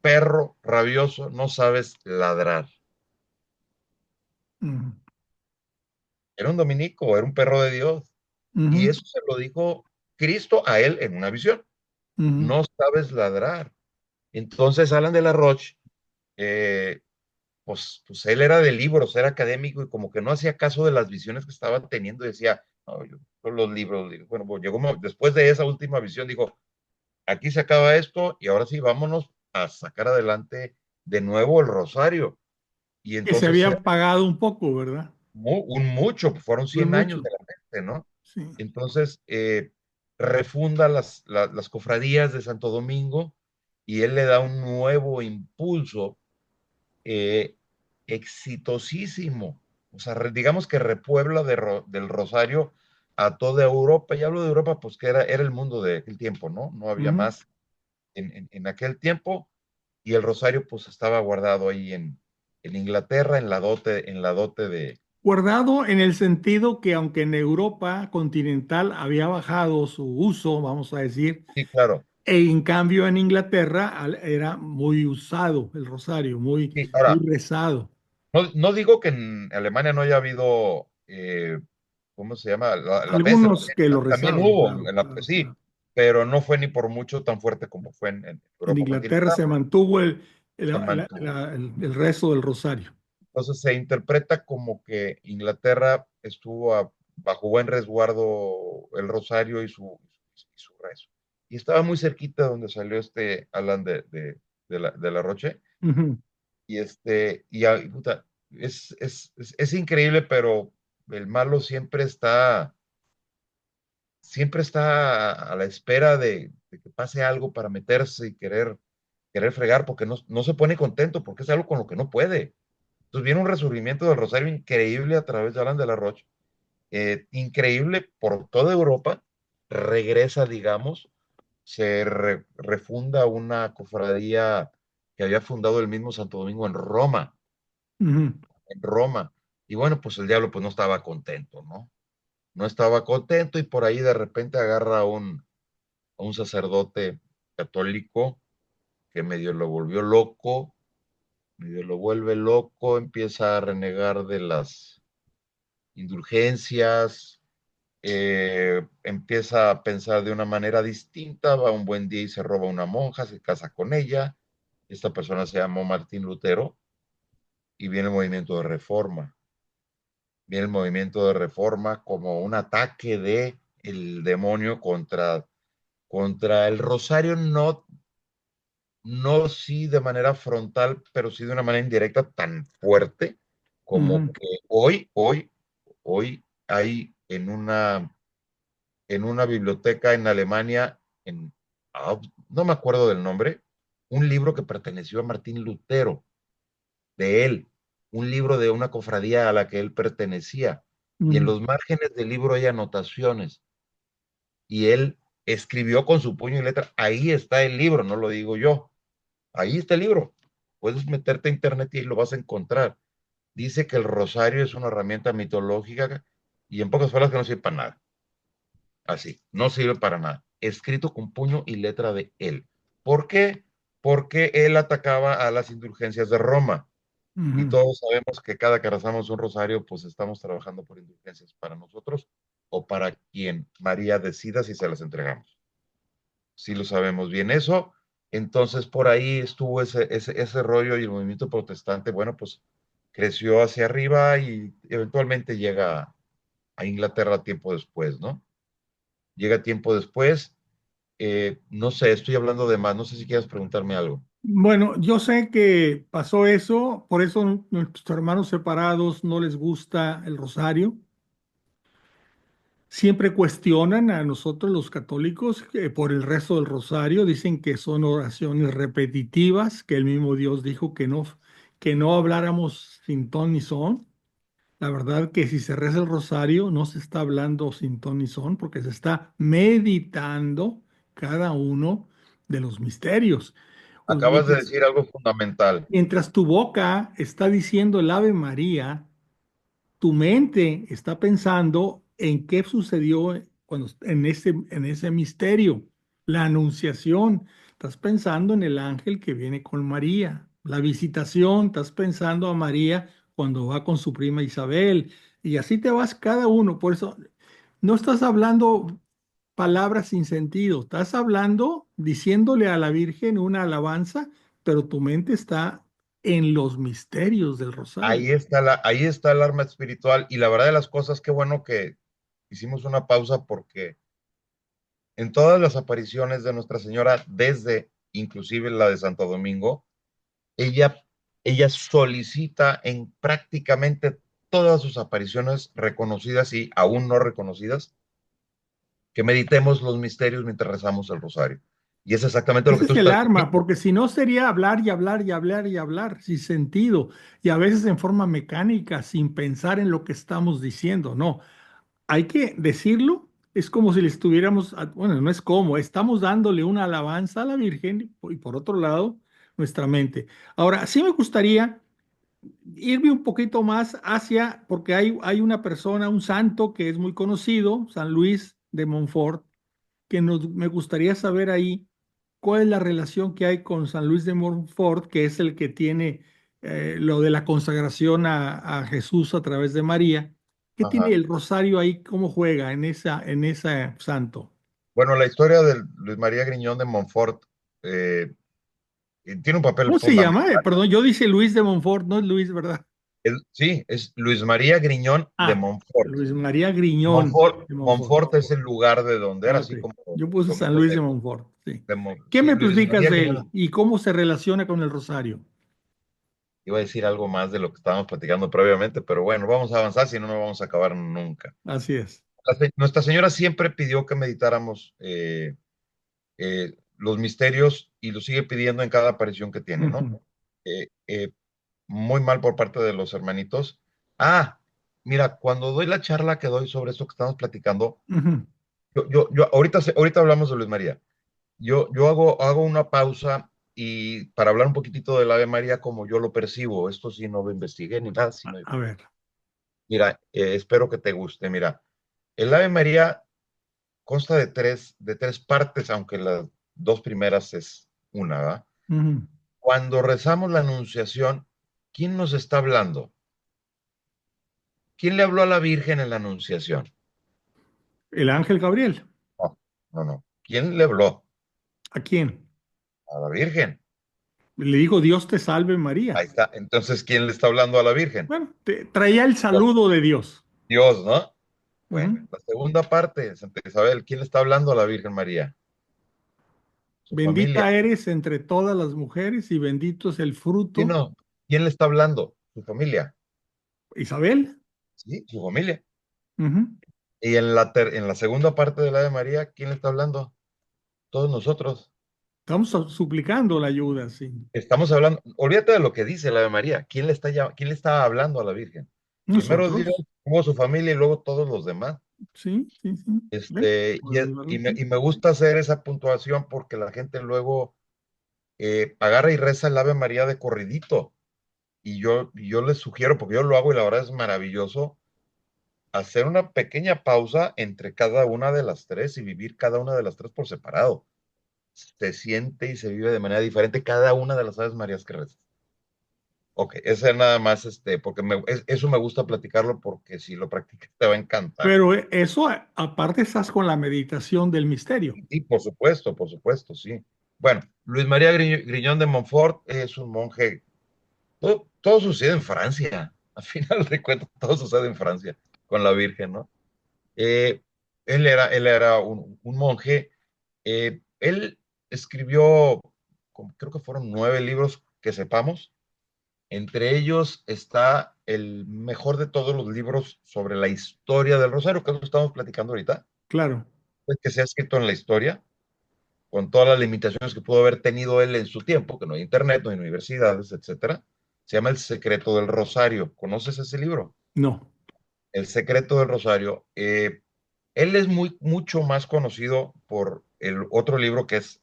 perro rabioso, no sabes ladrar. Ujú, Era un dominico, era un perro de Dios. Y ujú, eso se lo dijo Cristo a él en una visión. ujú. No sabes ladrar. Entonces, Alan de la Roche, eh, pues él era de libros, era académico y como que no hacía caso de las visiones que estaba teniendo y decía, no, yo los libros, bueno, pues llegó, después de esa última visión, dijo, aquí se acaba esto y ahora sí, vámonos a sacar adelante de nuevo el rosario. Y Que se entonces, había pagado un poco, ¿verdad? mucho, pues fueron Fue 100 años mucho. de la peste, ¿no? Sí. Entonces, refunda las cofradías de Santo Domingo y él le da un nuevo impulso, eh, exitosísimo. O sea, digamos que repuebla del Rosario a toda Europa. Y hablo de Europa, pues que era el mundo de aquel tiempo, ¿no? No había Ujú. más en aquel tiempo. Y el Rosario, pues estaba guardado ahí en Inglaterra, en la dote de... Guardado en el sentido que aunque en Europa continental había bajado su uso, vamos a decir, Sí, claro. en cambio en Inglaterra era muy usado el rosario, muy, Sí, muy ahora, rezado. no digo que en Alemania no haya habido, ¿cómo se llama? La peste Algunos que bubónica. lo También rezaban, hubo, claro, claro, sí, claro. pero no fue ni por mucho tan fuerte como fue en En Europa Inglaterra continental. se mantuvo Se mantuvo. el rezo del rosario. Entonces se interpreta como que Inglaterra estuvo bajo buen resguardo el Rosario y su rezo. Y estaba muy cerquita donde salió este Alan de la Roche. Ujú, Puta, es increíble, pero el malo siempre está a la espera de que pase algo para meterse y querer fregar, porque no se pone contento, porque es algo con lo que no puede. Entonces viene un resurgimiento del Rosario increíble a través de Alan de la Roche, increíble por toda Europa, regresa, digamos, refunda una cofradía que había fundado el mismo Santo Domingo ujú, en Roma. Y bueno, pues el diablo pues no estaba contento, ¿no? No estaba contento y por ahí de repente agarra a un sacerdote católico que medio lo volvió loco, medio lo vuelve loco, empieza a renegar de las indulgencias, empieza a pensar de una manera distinta, va un buen día y se roba una monja, se casa con ella, esta persona se llamó Martín Lutero y viene el movimiento de reforma, viene el movimiento de reforma como un ataque de el demonio contra el rosario, no sí de manera frontal, pero sí de una manera indirecta tan fuerte como ujú, que hoy hay en una biblioteca en Alemania, no me acuerdo del nombre, un libro que perteneció a Martín Lutero, de él, un libro de una cofradía a la que él pertenecía. Y en ujú, los márgenes del libro hay anotaciones. Y él escribió con su puño y letra, ahí está el libro, no lo digo yo, ahí está el libro. Puedes meterte a internet y lo vas a encontrar. Dice que el rosario es una herramienta mitológica y en pocas palabras que no sirve para nada. Así, no sirve para nada. Escrito con puño y letra de él. ¿Por qué? Porque él atacaba a las indulgencias de Roma. Y ujú. todos sabemos que cada que rezamos un rosario, pues estamos trabajando por indulgencias para nosotros o para quien María decida si se las entregamos. Si lo sabemos bien eso. Entonces por ahí estuvo ese rollo y el movimiento protestante, bueno, pues creció hacia arriba y eventualmente llega a Inglaterra tiempo después, ¿no? Llega tiempo después. No sé, estoy hablando de más, no sé si quieres preguntarme algo. Bueno, yo sé que pasó eso, por eso nuestros hermanos separados no les gusta el rosario. Siempre cuestionan a nosotros los católicos por el resto del rosario, dicen que son oraciones repetitivas, que el mismo Dios dijo que no habláramos sin ton ni son. La verdad que si se reza el rosario no se está hablando sin ton ni son, porque se está meditando cada uno de los misterios. Acabas de Mientras, decir algo fundamental. mientras tu boca está diciendo el Ave María, tu mente está pensando en qué sucedió en ese misterio, la anunciación. Estás pensando en el ángel que viene con María, la visitación, estás pensando a María cuando va con su prima Isabel, y así te vas cada uno. Por eso no estás hablando palabras sin sentido, estás hablando, diciéndole a la Virgen una alabanza, pero tu mente está en los misterios del rosario. Ahí está el arma espiritual y la verdad de las cosas, qué bueno que hicimos una pausa porque en todas las apariciones de Nuestra Señora, desde inclusive la de Santo Domingo, ella, ella solicita en prácticamente todas sus apariciones reconocidas y aún no reconocidas, que meditemos los misterios mientras rezamos el rosario. Y es exactamente lo que Ese tú es el estás arma, diciendo. porque si no sería hablar y hablar y hablar y hablar sin sentido y a veces en forma mecánica, sin pensar en lo que estamos diciendo. No, hay que decirlo. Es como si le estuviéramos, bueno, no es como, estamos dándole una alabanza a la Virgen y por otro lado, nuestra mente. Ahora, sí me gustaría irme un poquito más hacia, porque hay una persona, un santo que es muy conocido, San Luis de Montfort, me gustaría saber ahí cuál es la relación que hay con San Luis de Montfort, que es el que tiene lo de la consagración a Jesús a través de María. ¿Qué tiene Ajá. el rosario ahí? ¿Cómo juega en ese santo? Bueno, la historia de Luis María Griñón de Montfort tiene un papel ¿Cómo se llama? fundamental. Perdón, yo dice Luis de Montfort, no es Luis, ¿verdad? Sí, es Luis María Griñón de Ah, Montfort. Luis María Griñón Montfort, de Montfort. Montfort es el lugar de donde era, Ah, ok. así como, Yo puse como San Luis de Montfort, sí. ¿Qué sí, me Luis platicas María de Griñón. él y cómo se relaciona con el rosario? Iba a decir algo más de lo que estábamos platicando previamente, pero bueno, vamos a avanzar, si no, no vamos a acabar nunca. Así es. Nuestra Señora siempre pidió que meditáramos los misterios y lo sigue pidiendo en cada aparición que tiene, ¿no? Ujú, Eh, eh, Muy mal por parte de los hermanitos. Ah, mira, cuando doy la charla que doy sobre esto que estamos platicando, ujú. ahorita hablamos de Luis María. Yo hago una pausa y para hablar un poquitito del Ave María como yo lo percibo. Esto sí no lo investigué ni nada, sino, A ver. mira, espero que te guste. Mira, el Ave María consta de tres partes, aunque las dos primeras es una, ¿verdad? Ujú. Cuando rezamos la Anunciación, ¿quién nos está hablando? ¿Quién le habló a la Virgen en la Anunciación? El ángel Gabriel. No, no, no. ¿Quién le habló? ¿A quién? A la Virgen. Le digo, Dios te salve Ahí María. está. Entonces, ¿quién le está hablando a la Virgen? Bueno, traía el saludo de Dios. Dios, ¿no? Bueno, Ujú. la segunda parte, Santa Isabel, ¿quién le está hablando a la Virgen María? Su familia. Bendita eres entre todas las mujeres y bendito es el ¿Sí, fruto. no? ¿Quién le está hablando? Su familia. Isabel. Sí, su familia. Ujú. Y en la segunda parte de la de María, ¿quién le está hablando? Todos nosotros. Estamos suplicando la ayuda, sí. Estamos hablando, olvídate de lo que dice la de María. ¿Quién le está hablando a la Virgen? Primero Dios, Nosotros. luego su familia y luego todos los demás. Sí, sí, sí. ¿Ves? Podemos verlo así. Y me gusta hacer esa puntuación porque la gente luego agarra y reza el Ave María de corridito. Y yo les sugiero, porque yo lo hago y la verdad es maravilloso, hacer una pequeña pausa entre cada una de las tres y vivir cada una de las tres por separado. Se siente y se vive de manera diferente cada una de las Aves Marías que rezas. Ok, ese nada más, porque eso me gusta platicarlo porque si lo practicas te va a encantar. Pero eso, aparte, estás con la meditación del misterio. Y por supuesto, sí. Bueno, Luis María Griñón de Montfort es un monje. Todo sucede en Francia. A final de cuentas, todo sucede en Francia con la Virgen, ¿no? Eh, él era un monje. Él escribió, creo que fueron 9 libros que sepamos. Entre ellos está el mejor de todos los libros sobre la historia del Rosario, que es lo que estamos platicando ahorita, Claro, pues que se ha escrito en la historia, con todas las limitaciones que pudo haber tenido él en su tiempo, que no hay internet, no hay universidades, etcétera. Se llama El secreto del Rosario. ¿Conoces ese libro? no. El secreto del Rosario. Él es mucho más conocido por el otro libro que es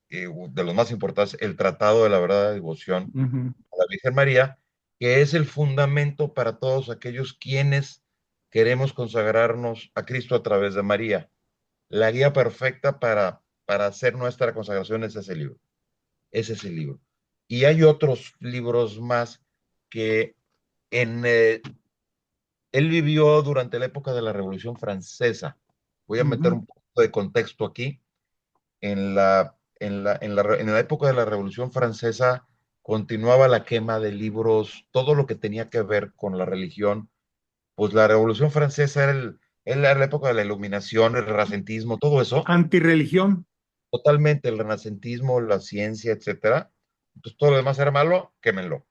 de los más importantes, El Tratado de la Verdad de Devoción Ujú. a la Virgen María, que es el fundamento para todos aquellos quienes queremos consagrarnos a Cristo a través de María. La guía perfecta para hacer nuestra consagración es ese libro. Es ese libro. Y hay otros libros más que en, él vivió durante la época de la Revolución Francesa. Voy a meter Ujú. un poco de contexto aquí. En la época de la Revolución Francesa continuaba la quema de libros, todo lo que tenía que ver con la religión. Pues la Revolución Francesa era la época de la Iluminación, el Renacentismo, todo eso. Antirreligión. Totalmente el Renacentismo, la ciencia, etcétera. Entonces todo lo demás era malo, quémenlo.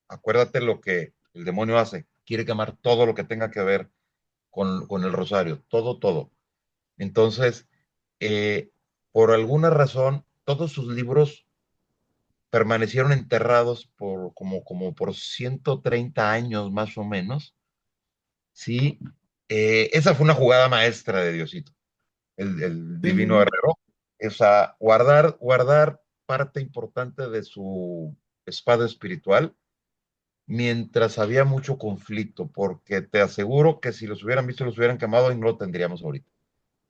Acuérdate lo que el demonio hace. Quiere quemar todo lo que tenga que ver con el rosario, todo, todo. Entonces, eh, por alguna razón, todos sus libros permanecieron enterrados como por 130 años más o menos. Sí, esa fue una jugada maestra de Diosito, el Sí, sí, divino sí. herrero. O sea, guardar parte importante de su espada espiritual mientras había mucho conflicto, porque te aseguro que si los hubieran visto, los hubieran quemado y no lo tendríamos ahorita.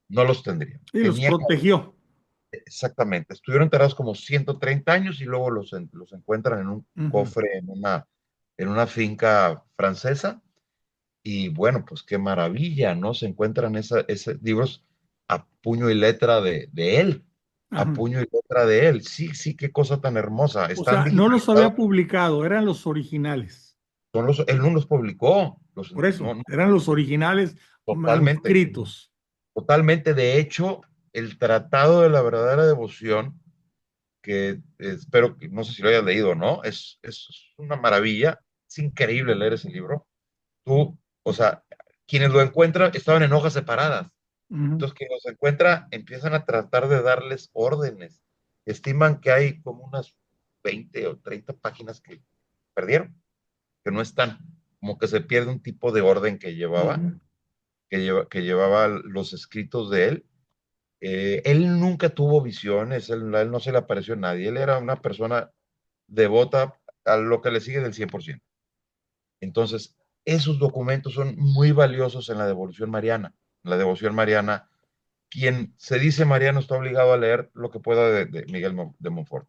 No los tendríamos. Y los Tenía protegió. exactamente. Estuvieron enterrados como 130 años y luego los encuentran en un Ujú, cofre en una finca francesa. Y bueno, pues qué maravilla, ¿no? Se encuentran esos libros a puño y letra de él, a ajá. puño y letra de él. Sí, sí, qué cosa tan hermosa. O Están sea, no los digitalizados, había publicado, eran los originales. él no los publicó, Por eso, no, no, eran los originales totalmente, manuscritos. totalmente. De hecho, el Tratado de la Verdadera Devoción, que espero que, no sé si lo hayas leído, ¿no? Es una maravilla, es increíble leer ese libro. Tú, o sea, quienes lo encuentran estaban en hojas separadas. Ujú, Entonces, quienes los encuentra empiezan a tratar de darles órdenes. Estiman que hay como unas 20 o 30 páginas que perdieron, que no están, como que se pierde un tipo de orden ujú, que llevaba los escritos de él. Él nunca tuvo visiones, a él no se le apareció a nadie, él era una persona devota a lo que le sigue del 100%. Entonces, esos documentos son muy valiosos en la devolución mariana. En la devoción mariana, quien se dice mariano está obligado a leer lo que pueda de Miguel de Montfort.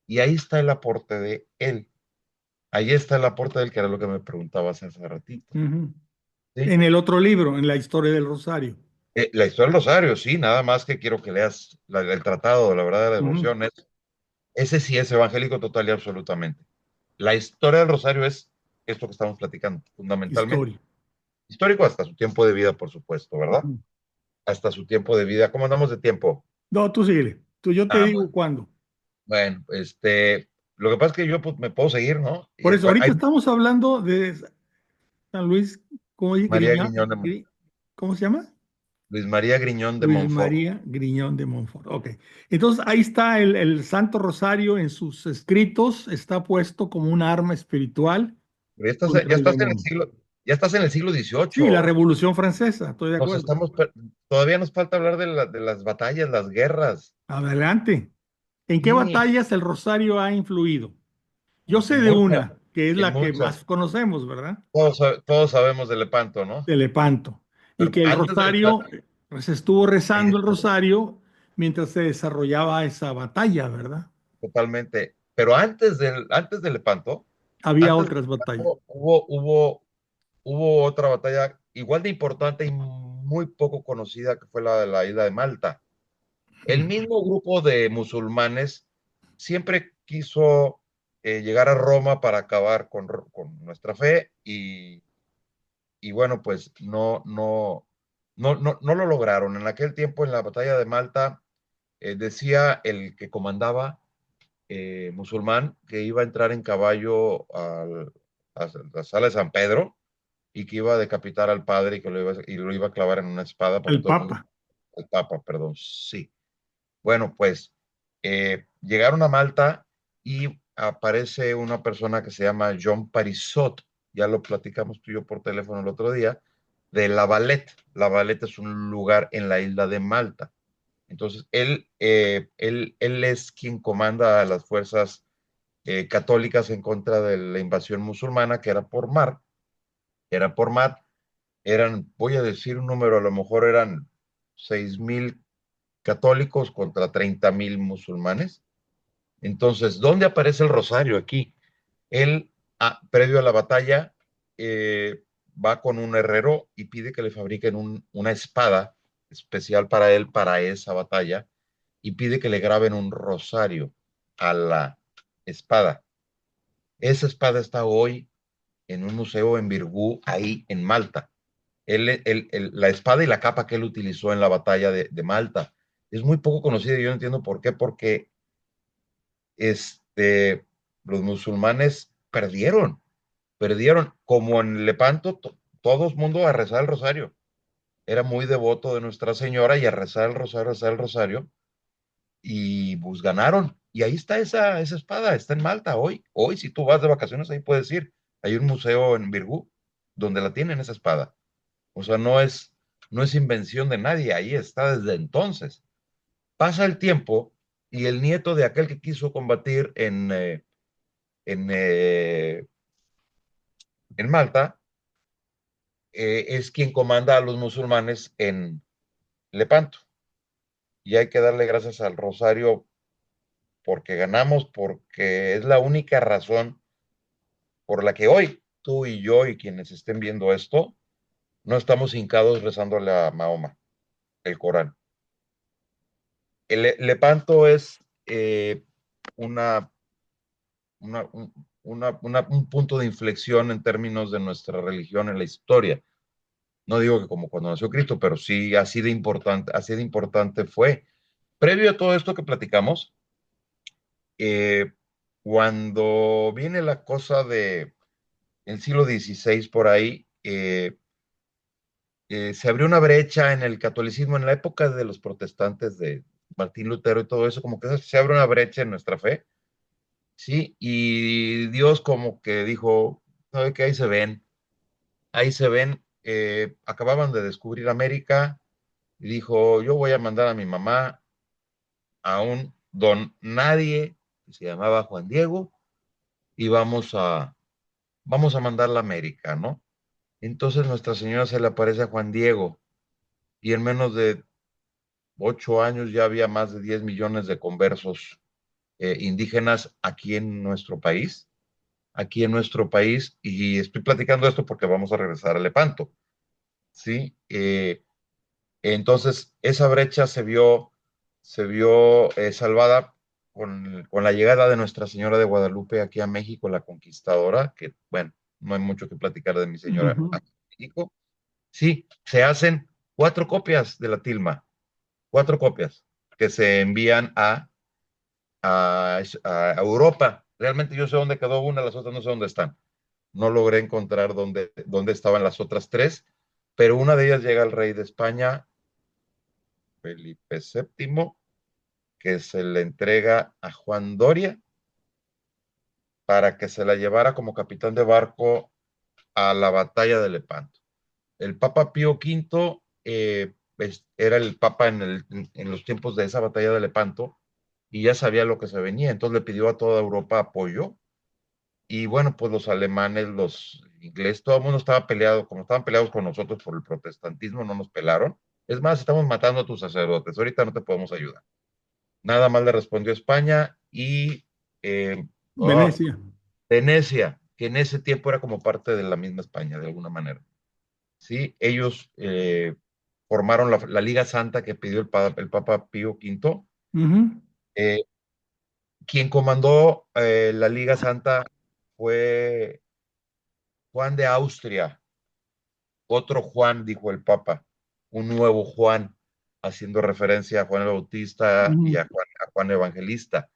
Y ahí está el aporte de él. Ahí está el aporte de él, que era lo que me preguntabas hace ratito. ujú. ¿Sí? En el otro libro, en la historia del Rosario. La historia del Rosario, sí, nada más que quiero que leas el tratado de la verdad de la Ujú. devoción. Ese sí es evangélico total y absolutamente. La historia del Rosario es esto que estamos platicando, fundamentalmente. Historia. Histórico hasta su tiempo de vida, por supuesto, ¿verdad? Ujú. Hasta su tiempo de vida. ¿Cómo andamos de tiempo? No, tú síguele. Yo te Ah, digo cuándo. bueno, lo que pasa es que yo pues, me puedo seguir, ¿no? Por eso, ahorita Hay estamos hablando de San Luis, ¿cómo, María Griñón ¿cómo se llama? Luis María Griñón de Luis Montfort. María Griñón de Montfort. Ok. Entonces ahí está el Santo Rosario en sus escritos, está puesto como un arma espiritual Pero contra el demonio. ya estás en el siglo Sí, la XVIII. Revolución Francesa, estoy de Nos acuerdo. estamos, todavía nos falta hablar de las batallas, las guerras. Adelante. ¿En qué Sí, batallas el Rosario ha influido? Yo sé de muchas, una, que es en la que muchas. más conocemos, ¿verdad? Todos sabemos de Lepanto, ¿no? De Lepanto. Y Pero que el antes de Rosario, Lepanto, pues estuvo ahí rezando el está, Rosario mientras se desarrollaba esa batalla, ¿verdad? totalmente. Pero antes de Lepanto, Había antes de otras batallas. Lepanto hubo otra batalla igual de importante y muy poco conocida, que fue la de la isla de Malta. El mismo grupo de musulmanes siempre quiso llegar a Roma para acabar con nuestra fe y bueno, pues no lo lograron. En aquel tiempo, en la batalla de Malta, decía el que comandaba musulmán que iba a entrar en caballo a la sala de San Pedro y que iba a decapitar al padre y lo iba a clavar en una espada porque El todo el mundo, Papa. el Papa, perdón, sí. Bueno, pues llegaron a Malta y aparece una persona que se llama John Parisot, ya lo platicamos tú y yo por teléfono el otro día, de La Valette. La Valette es un lugar en la isla de Malta. Entonces, él es quien comanda a las fuerzas católicas en contra de la invasión musulmana, que era por mar, voy a decir un número, a lo mejor eran 6,000 católicos contra 30,000 musulmanes. Entonces, ¿dónde aparece el rosario aquí? Él, previo a la batalla, va con un herrero y pide que le fabriquen una espada especial para él, para esa batalla, y pide que le graben un rosario a la espada. Esa espada está hoy en un museo en Virgú, ahí en Malta. La espada y la capa que él utilizó en la batalla de Malta es muy poco conocida y yo no entiendo por qué, porque los musulmanes perdieron, como en Lepanto, todo el mundo a rezar el rosario. Era muy devoto de Nuestra Señora y a rezar el rosario, y pues ganaron. Y ahí está esa espada, está en Malta hoy. Hoy, si tú vas de vacaciones, ahí puedes ir. Hay un museo en Virgú donde la tienen esa espada. O sea, no es invención de nadie, ahí está desde entonces. Pasa el tiempo y el nieto de aquel que quiso combatir en en Malta, es quien comanda a los musulmanes en Lepanto. Y hay que darle gracias al Rosario porque ganamos, porque es la única razón por la que hoy tú y yo y quienes estén viendo esto, no estamos hincados rezándole a Mahoma, el Corán. El Lepanto es una, un punto de inflexión en términos de nuestra religión en la historia. No digo que como cuando nació Cristo, pero sí así de importante fue. Previo a todo esto que platicamos, eh, cuando viene la cosa de el siglo XVI por ahí, se abrió una brecha en el catolicismo en la época de los protestantes de Martín Lutero y todo eso, como que se abre una brecha en nuestra fe, ¿sí? Y Dios como que dijo, ¿sabe qué? Ahí se ven, acababan de descubrir América y dijo, yo voy a mandar a mi mamá a un don nadie que se llamaba Juan Diego y vamos a mandarla a América, ¿no? Entonces Nuestra Señora se le aparece a Juan Diego y en menos de 8 años ya había más de 10 millones de conversos indígenas aquí en nuestro país, y estoy platicando esto porque vamos a regresar a Lepanto, ¿sí? Entonces, esa brecha se vio salvada con la llegada de Nuestra Señora de Guadalupe aquí a México, la Conquistadora, que, bueno, no hay mucho que platicar de mi señora Ujú. aquí en México. Sí, se hacen 4 copias de la tilma, 4 copias que se envían a Europa. Realmente yo sé dónde quedó una, las otras no sé dónde están. No logré encontrar dónde estaban las otras 3, pero una de ellas llega al rey de España, Felipe VII, que se le entrega a Juan Doria para que se la llevara como capitán de barco a la batalla de Lepanto. El Papa Pío V era el Papa en los tiempos de esa batalla de Lepanto y ya sabía lo que se venía, entonces le pidió a toda Europa apoyo y bueno, pues los alemanes, los ingleses, todo el mundo estaba peleado, como estaban peleados con nosotros por el protestantismo, no nos pelaron. Es más, estamos matando a tus sacerdotes, ahorita no te podemos ayudar. Nada más le respondió España y eh, oh, Venecia. Venecia, que en ese tiempo era como parte de la misma España, de alguna manera. ¿Sí? Ellos formaron la Liga Santa que pidió el Papa Pío V. Ujú. Eh, Quien comandó la Liga Santa fue Juan de Austria, otro Juan, dijo el Papa, un nuevo Juan, haciendo referencia a Juan el Bautista y Ujú. A Juan Evangelista.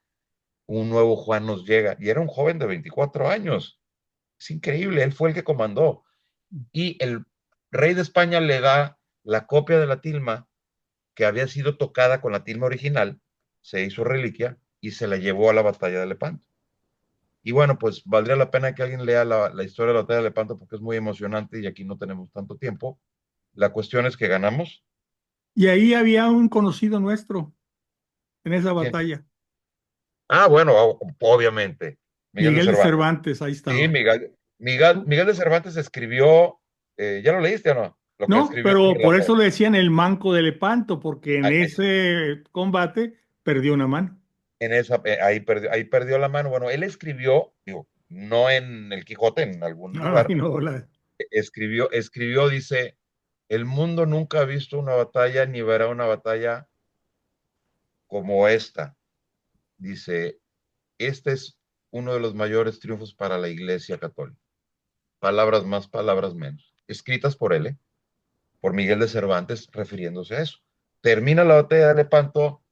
Un nuevo Juan nos llega, y era un joven de 24 años. Es increíble, él fue el que comandó. Y el rey de España le da la copia de la tilma que había sido tocada con la tilma original, se hizo reliquia y se la llevó a la batalla de Lepanto. Y bueno, pues valdría la pena que alguien lea la historia de la batalla de Lepanto porque es muy emocionante y aquí no tenemos tanto tiempo. La cuestión es que ganamos. Y ahí había un conocido nuestro en esa ¿Quién? batalla. Ah, bueno, obviamente. Miguel de Miguel de Cervantes. Cervantes, ahí Sí, estaba. Miguel de Cervantes escribió, ¿ya lo leíste o no? Lo que No, escribió pero sobre la por eso fe. le decían el manco de Lepanto, porque en Ah, ese combate perdió una mano. ahí perdió la mano. Bueno, él escribió, digo, no en el Quijote, en algún Ay, lugar, no, escribió, dice, el mundo nunca ha visto una batalla ni verá una batalla como esta. Dice, este es uno de los mayores triunfos para la Iglesia Católica. Palabras más, palabras menos. Escritas por él, por Miguel de Cervantes, refiriéndose a eso. Termina la batalla de Lepanto.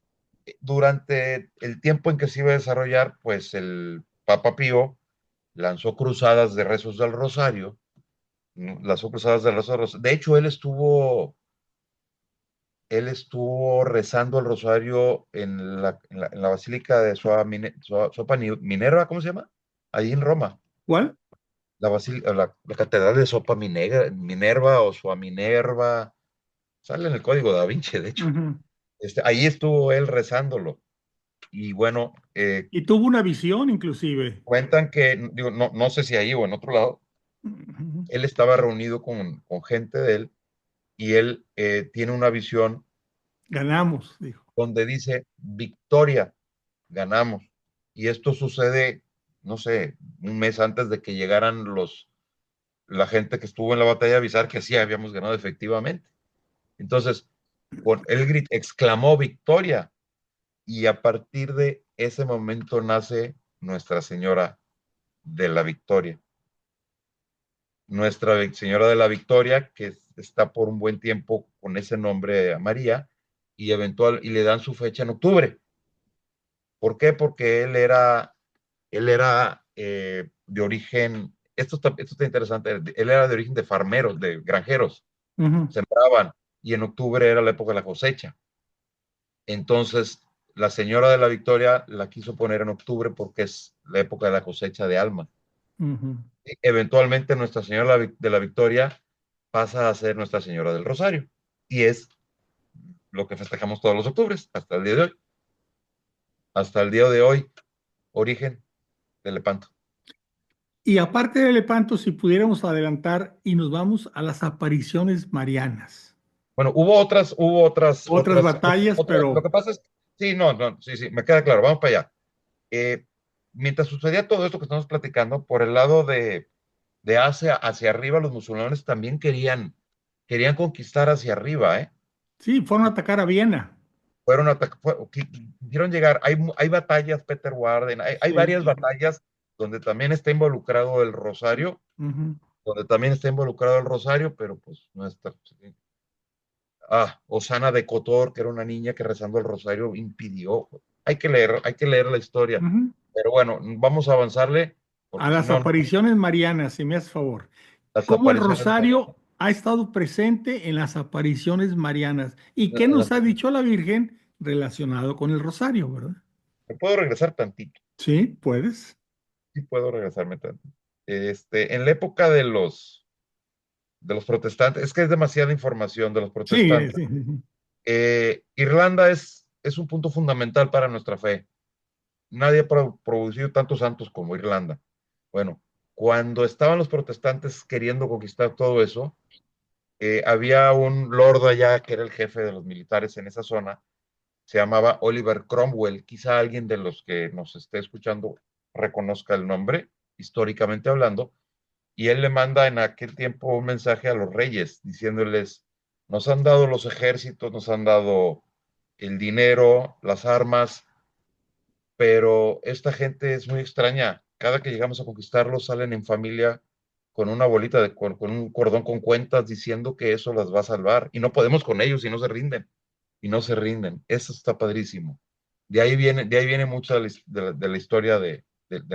Durante el tiempo en que se iba a desarrollar, pues el Papa Pío lanzó cruzadas de rezos del Rosario, ¿no? Lanzó cruzadas de rezos del Rosario. De hecho, él estuvo rezando el Rosario en la Basílica de Sopa Minerva, ¿cómo se llama? Ahí en Roma. ¿Cuál? La Catedral de Minerva o Sua Minerva, sale en el Código Da Vinci, de hecho. Ujú. Ahí estuvo él rezándolo. Y bueno, Y tuvo una visión inclusive. cuentan que, digo, no sé si ahí o en otro lado, Ujú. Él estaba reunido con gente de él y él tiene una visión Ganamos, dijo. donde dice, victoria, ganamos. Y esto sucede, no sé, un mes antes de que llegaran la gente que estuvo en la batalla a avisar que sí habíamos ganado efectivamente. Entonces, él exclamó victoria y a partir de ese momento nace Nuestra Señora de la Victoria. Nuestra Señora de la Victoria, que está por un buen tiempo con ese nombre a María, y le dan su fecha en octubre. ¿Por qué? Porque él era de origen, esto está interesante, él era de origen de farmeros, de granjeros, Ujú, sembraban, y en octubre era la época de la cosecha. Entonces, la Señora de la Victoria la quiso poner en octubre porque es la época de la cosecha de almas. ujú. Eventualmente Nuestra Señora de la Victoria pasa a ser Nuestra Señora del Rosario y es lo que festejamos todos los octubres hasta el día de hoy. Hasta el día de hoy, origen del Lepanto. Y aparte de Lepanto, si pudiéramos adelantar y nos vamos a las apariciones marianas. Bueno, hubo otras, Otras batallas, lo pero que pasa es, sí, no, no, sí, sí, me queda claro, vamos para allá. Eh, Mientras sucedía todo esto que estamos platicando, por el lado de Asia hacia arriba, los musulmanes también querían conquistar hacia arriba, ¿eh? sí, fueron a atacar a Viena. Quisieron llegar, hay batallas, Peter Warden, hay Sí. varias batallas donde también está involucrado el Rosario, Ujú, pero pues no está. Osana de Cotor, que era una niña que rezando el Rosario impidió. Hay que leer la historia. ujú. Pero bueno, vamos a avanzarle, A porque si las no, apariciones marianas, si me haces favor. las ¿Cómo el apariciones rosario marianas. ha estado presente en las apariciones marianas? ¿Y qué nos ha dicho la Virgen relacionado con el rosario, verdad? ¿Me puedo regresar tantito? Sí, puedes. Sí, puedo regresarme tantito. En la época de los protestantes, es que es demasiada información de los Sí, protestantes. sí, sí. Irlanda es un punto fundamental para nuestra fe. Nadie ha producido tantos santos como Irlanda. Bueno, cuando estaban los protestantes queriendo conquistar todo eso, había un lord allá que era el jefe de los militares en esa zona, se llamaba Oliver Cromwell. Quizá alguien de los que nos esté escuchando reconozca el nombre, históricamente hablando, y él le manda en aquel tiempo un mensaje a los reyes diciéndoles, nos han dado los ejércitos, nos han dado el dinero, las armas, pero esta gente es muy extraña. Cada que llegamos a conquistarlos salen en familia con una bolita con un cordón con cuentas diciendo que eso las va a salvar y no podemos con ellos y no se rinden y no se rinden. Eso está padrísimo. De ahí viene mucha de la historia de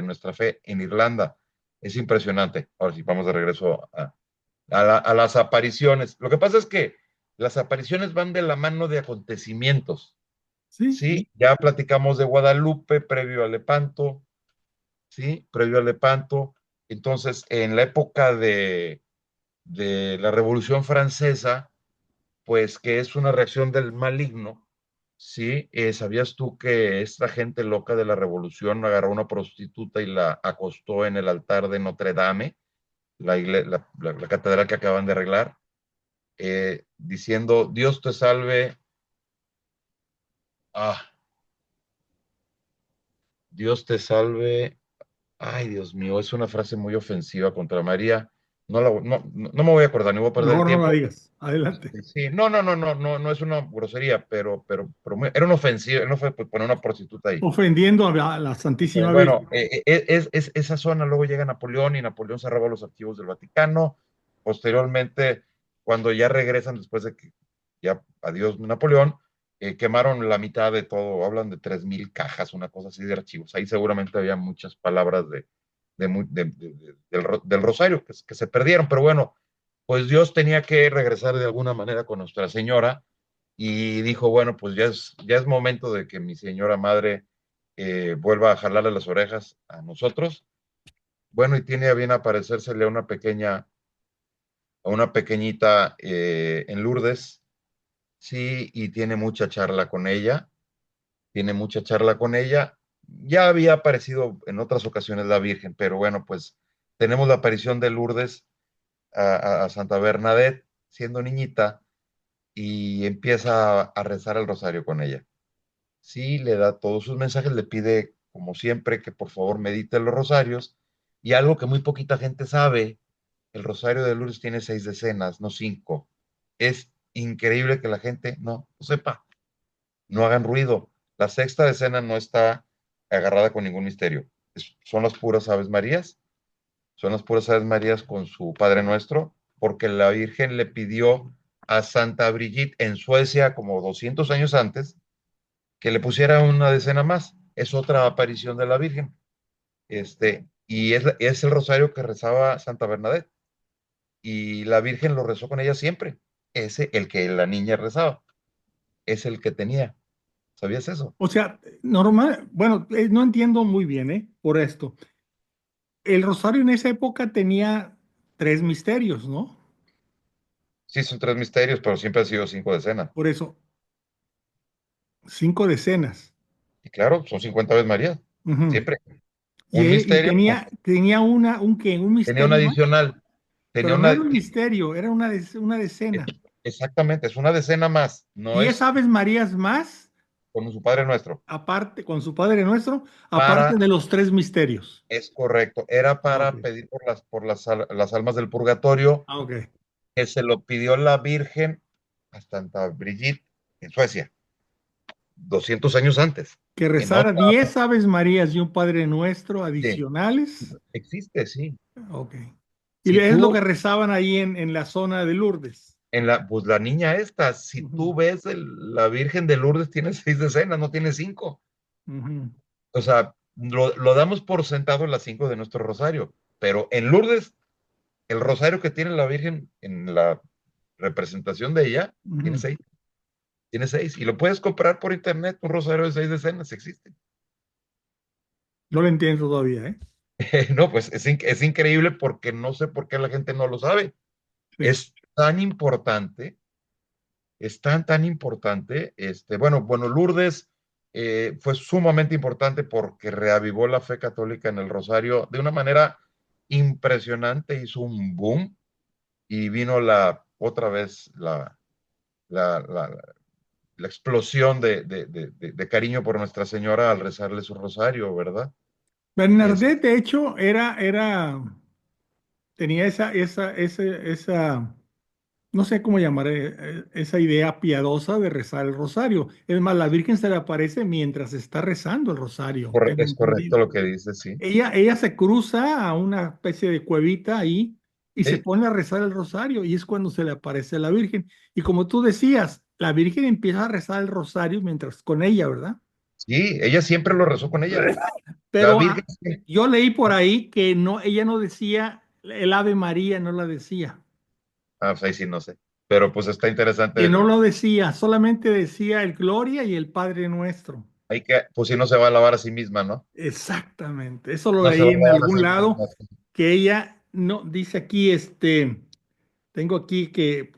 nuestra fe en Irlanda. Es impresionante. Ahora sí, vamos de regreso a las apariciones. Lo que pasa es que las apariciones van de la mano de acontecimientos. Sí, Sí, ya platicamos de Guadalupe previo a Lepanto, sí, previo a Lepanto. Entonces, en la época de la Revolución Francesa, pues que es una reacción del maligno, sí, ¿sabías tú que esta gente loca de la Revolución agarró a una prostituta y la acostó en el altar de Notre Dame, la catedral que acaban de arreglar, diciendo, Dios te salve, ah, Dios te salve. Ay, Dios mío, es una frase muy ofensiva contra María. No me voy a acordar, ni voy a perder el mejor no la tiempo. digas. Adelante. Sí, no, no, no, no, no, no es una grosería, pero era una ofensiva, no fue poner una prostituta ahí. Ofendiendo a la Santísima Bueno, Virgen. esa zona luego llega Napoleón y Napoleón se roba los archivos del Vaticano. Posteriormente, cuando ya regresan después de que ya adiós Napoleón, quemaron la mitad de todo, hablan de 3,000 cajas, una cosa así de archivos. Ahí seguramente había muchas palabras del Rosario que se perdieron, pero bueno, pues Dios tenía que regresar de alguna manera con Nuestra Señora y dijo, bueno, pues ya es momento de que mi señora madre vuelva a jalarle las orejas a nosotros. Bueno, y tiene a bien aparecérsele a una pequeñita en Lourdes, sí, y tiene mucha charla con ella. Ya había aparecido en otras ocasiones la Virgen, pero bueno, pues tenemos la aparición de Lourdes a Santa Bernadette siendo niñita y empieza a rezar el rosario con ella. Sí, le da todos sus mensajes, le pide, como siempre, que por favor medite los rosarios. Y algo que muy poquita gente sabe, el rosario de Lourdes tiene 6 decenas, no 5. Es increíble que la gente no lo sepa, no hagan ruido. La sexta decena no está agarrada con ningún misterio. Son las puras Aves Marías, son las puras Aves Marías con su Padre Nuestro, porque la Virgen le pidió a Santa Brigitte en Suecia, como 200 años antes, que le pusiera una decena más. Es otra aparición de la Virgen. Y es el rosario que rezaba Santa Bernadette. Y la Virgen lo rezó con ella siempre. Ese, el que la niña rezaba, es el que tenía. ¿Sabías eso? O sea, normal, bueno, no entiendo muy bien, por esto. El rosario en esa época tenía tres misterios, ¿no? Sí, son 3 misterios, pero siempre han sido 5 decenas. Por eso, cinco decenas. Y claro, son 50 Aves Marías. Ujú. Siempre. Y, Un y misterio, tenía un tenía una misterio más, adicional. Tenía pero no era una, un misterio, era una es- decena. exactamente, es una decena más. No 10 es Aves Marías más, con su Padre Nuestro. aparte, con su Padre Nuestro, Para, aparte de los tres misterios. es correcto, era Ah, ok. para pedir por las almas del purgatorio, Ah, ok. que se lo pidió la Virgen a Santa Brigitte en Suecia, 200 años antes. Que En rezara otra, 10 Aves Marías y un Padre Nuestro sí, adicionales. existe, sí. Ok. Y Si es lo tú, que rezaban ahí en la zona de Lourdes. pues la niña esta, si Ujú, tú ves la Virgen de Lourdes tiene 6 decenas, no tiene 5. ujú, O sea, lo damos por sentado en las 5 de nuestro rosario, pero en Lourdes, el rosario que tiene la Virgen en la representación de ella, tiene ujú. 6. Tiene 6. Y lo puedes comprar por internet, un rosario de 6 decenas, existe. No lo entiendo todavía, ¿eh? No, pues es increíble porque no sé por qué la gente no lo sabe. Sí. Es tan importante, es tan importante. Bueno, Lourdes fue sumamente importante porque reavivó la fe católica en el Rosario de una manera impresionante, hizo un boom y vino otra vez la explosión de cariño por Nuestra Señora al rezarle su rosario, ¿verdad? Es, Bernadette, de hecho, tenía no sé cómo llamar, esa idea piadosa de rezar el rosario. Es más, la Virgen se le aparece mientras está rezando el rosario, tengo es correcto entendido. lo que dice, sí. Ella se cruza a una especie de cuevita ahí y se Sí, pone a rezar el rosario y es cuando se le aparece la Virgen. Y como tú decías, la Virgen empieza a rezar el rosario mientras con ella, ¿verdad? sí, ella siempre lo rezó con ella. La Pero Virgen, yo leí por ahí que no, ella no decía el Ave María, no la decía. pues ahí sí no sé, pero pues está Que interesante. no lo decía, solamente decía el Gloria y el Padre Nuestro. Pues si no se va a alabar a sí misma, ¿no? Exactamente, eso lo No se va leí a en alabar a algún sí lado, misma. que ella no, dice aquí, tengo aquí que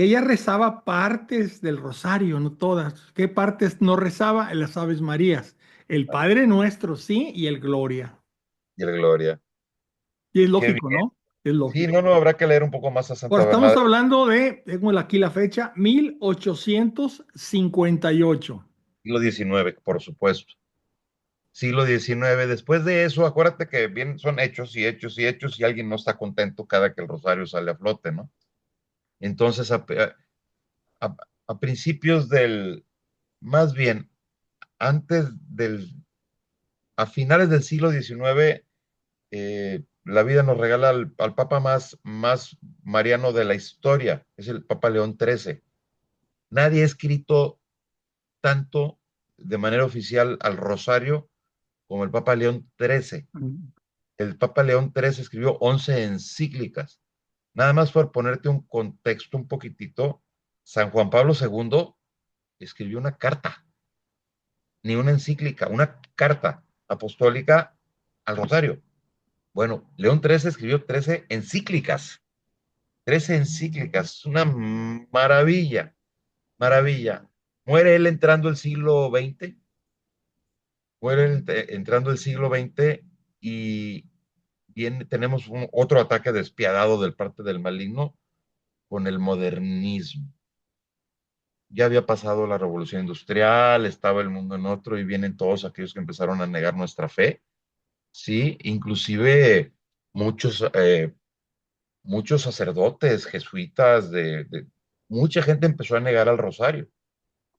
ella rezaba partes del rosario, no todas. ¿Qué partes no rezaba? En las Aves Marías. El Padre Nuestro, sí, y el Gloria. Y la gloria. Y es Qué lógico, bien. ¿no? Es Sí, lógico. no, habrá que leer un poco más a Ahora Santa estamos Bernadette. hablando tengo aquí la fecha, 1858. Siglo XIX, por supuesto. Siglo XIX. Después de eso, acuérdate que bien son hechos y hechos y hechos y alguien no está contento cada que el rosario sale a flote, ¿no? Entonces, a- a principios más bien, antes a finales del siglo XIX, la vida nos regala al papa más mariano de la historia, es el Papa León XIII. Nadie ha escrito tanto de manera oficial al rosario como el Papa León XIII. El Papa León XIII escribió 11 encíclicas. Nada más por ponerte un contexto un poquitito, San Juan Pablo II escribió una carta, ni una encíclica, una carta apostólica al rosario. Bueno, León XIII escribió 13 encíclicas. 13 encíclicas, una maravilla, maravilla. Muere él entrando el siglo XX, muere él entrando el siglo XX y tenemos otro ataque despiadado del parte del maligno con el modernismo. Ya había pasado la revolución industrial, estaba el mundo en otro y vienen todos aquellos que empezaron a negar nuestra fe, sí, inclusive muchos, muchos sacerdotes, jesuitas, mucha gente empezó a negar al rosario,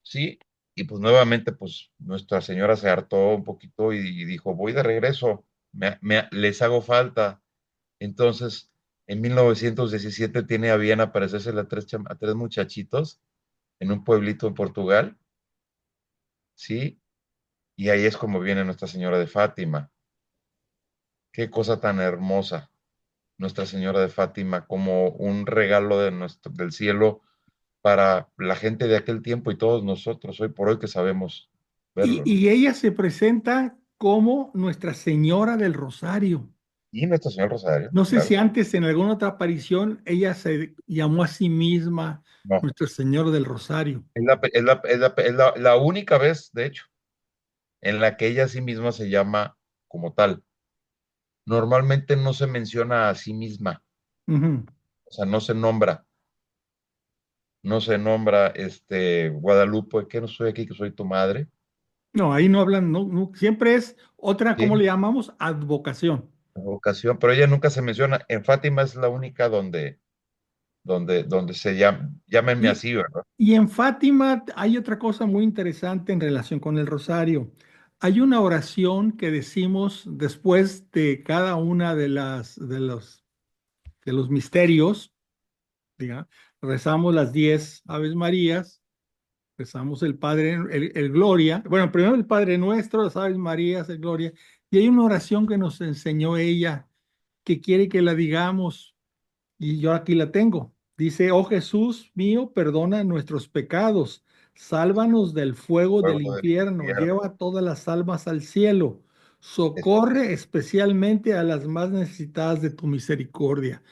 sí, y pues nuevamente pues Nuestra Señora se hartó un poquito y dijo, voy de regreso, les hago falta. Entonces, en 1917 tiene a bien aparecerse a tres muchachitos en un pueblito en Portugal, ¿sí? Y ahí es como viene Nuestra Señora de Fátima. Qué cosa tan hermosa, Nuestra Señora de Fátima, como un regalo del cielo para la gente de aquel tiempo y todos nosotros hoy por hoy que sabemos verlo, ¿no? Y ella se presenta como Nuestra Señora del Rosario. Y Nuestra Señora Rosario, No sé claro. si antes en alguna otra aparición ella se llamó a sí misma No, Nuestra Señora del Rosario. la única vez, de hecho, en la que ella a sí misma se llama como tal. Normalmente no se menciona a sí misma, Ujú. o sea, no se nombra Guadalupe, que no soy aquí, que soy tu madre. No, ahí no hablan, siempre es otra, ¿cómo Sí, le llamamos? Advocación. vocación, pero ella nunca se menciona. En Fátima es la única donde se llama, llámenme Y, así, ¿verdad? y en Fátima hay otra cosa muy interesante en relación con el rosario. Hay una oración que decimos después de cada una de los misterios, diga, rezamos las 10 Aves Marías, rezamos el Padre, el Gloria, bueno, primero el Padre Nuestro, las Aves Marías, el Gloria, y hay una oración que nos enseñó ella, que quiere que la digamos, y yo aquí la tengo. Dice, oh Jesús mío, perdona nuestros pecados, sálvanos del fuego del Fuego del infierno, infierno. lleva todas las almas al cielo, Es- socorre especialmente a las más necesitadas de tu misericordia.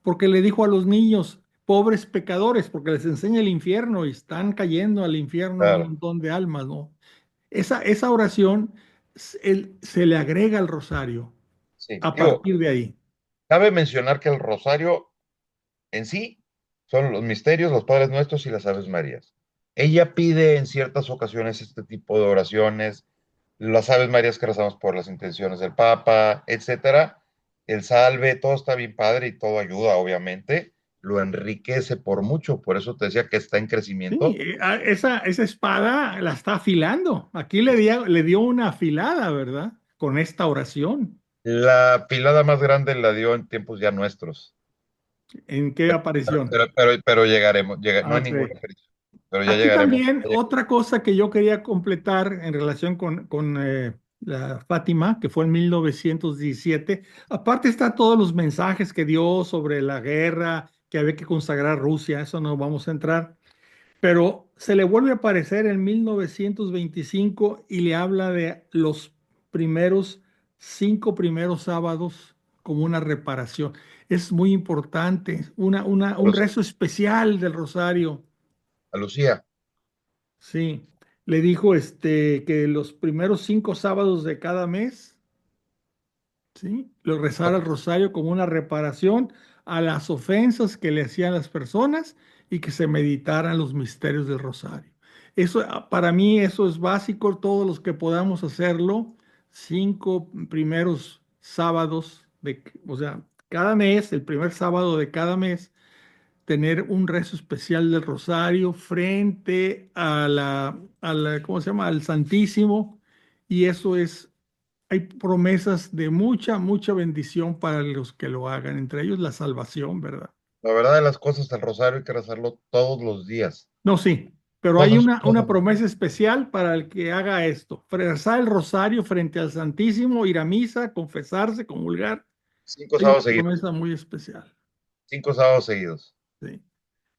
Porque le dijo a los niños, pobres pecadores, porque les enseña el infierno y están cayendo al infierno un claro, montón de almas, ¿no? Esa oración se le agrega al rosario sí. a Digo, partir de ahí. cabe mencionar que el rosario en sí son los misterios, los Padres Nuestros y las Aves Marías. Ella pide en ciertas ocasiones este tipo de oraciones, las Aves Marías que rezamos por las intenciones del Papa, etcétera. El salve, todo está bien padre y todo ayuda, obviamente. Lo enriquece por mucho, por eso te decía que está en Sí, crecimiento. esa espada la está afilando. Aquí le dio una afilada, ¿verdad? Con esta oración. La pilada más grande la dio en tiempos ya nuestros, ¿En qué aparición? pero llegaremos, no hay Ok. ninguna fecha, pero ya Aquí llegaremos. también otra cosa que yo quería completar en relación con la Fátima, que fue en 1917. Aparte está todos los mensajes que dio sobre la guerra, que había que consagrar Rusia, eso no vamos a entrar. Pero se le vuelve a aparecer en 1925 y le habla de los primeros 5 primeros sábados como una reparación. Es muy importante, A un rezo especial del rosario. Lucía, Sí, le dijo que los primeros 5 sábados de cada mes, ¿sí? Lo rezara el rosario como una reparación a las ofensas que le hacían las personas y que se meditaran los misterios del rosario. Eso, para mí, eso es básico, todos los que podamos hacerlo, 5 primeros sábados o sea, cada mes, el primer sábado de cada mes, tener un rezo especial del rosario frente ¿cómo se llama? Al Santísimo. Y eso hay promesas de mucha, mucha bendición para los que lo hagan, entre ellos la salvación, ¿verdad? la verdad de las cosas, el rosario hay que rezarlo todos los días. No, sí, pero hay Todos, una todos los días. promesa especial para el que haga esto, rezar el rosario frente al Santísimo, ir a misa, confesarse, comulgar. Cinco Hay una sábados seguidos. promesa muy especial. 5 sábados seguidos. ¿Sí?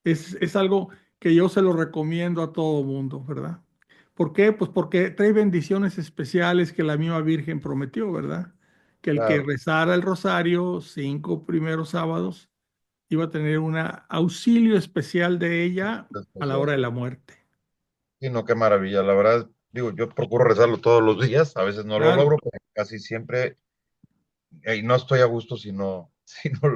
Es algo que yo se lo recomiendo a todo mundo, ¿verdad? ¿Por qué? Pues porque trae bendiciones especiales que la misma Virgen prometió, ¿verdad? Que el que Claro. rezara el rosario 5 primeros sábados iba a tener un auxilio especial de ella a la hora de la muerte. Sí, no, qué maravilla. La verdad, digo, yo procuro rezarlo todos los días. A veces no lo Claro. logro, pero casi siempre no estoy a gusto si no,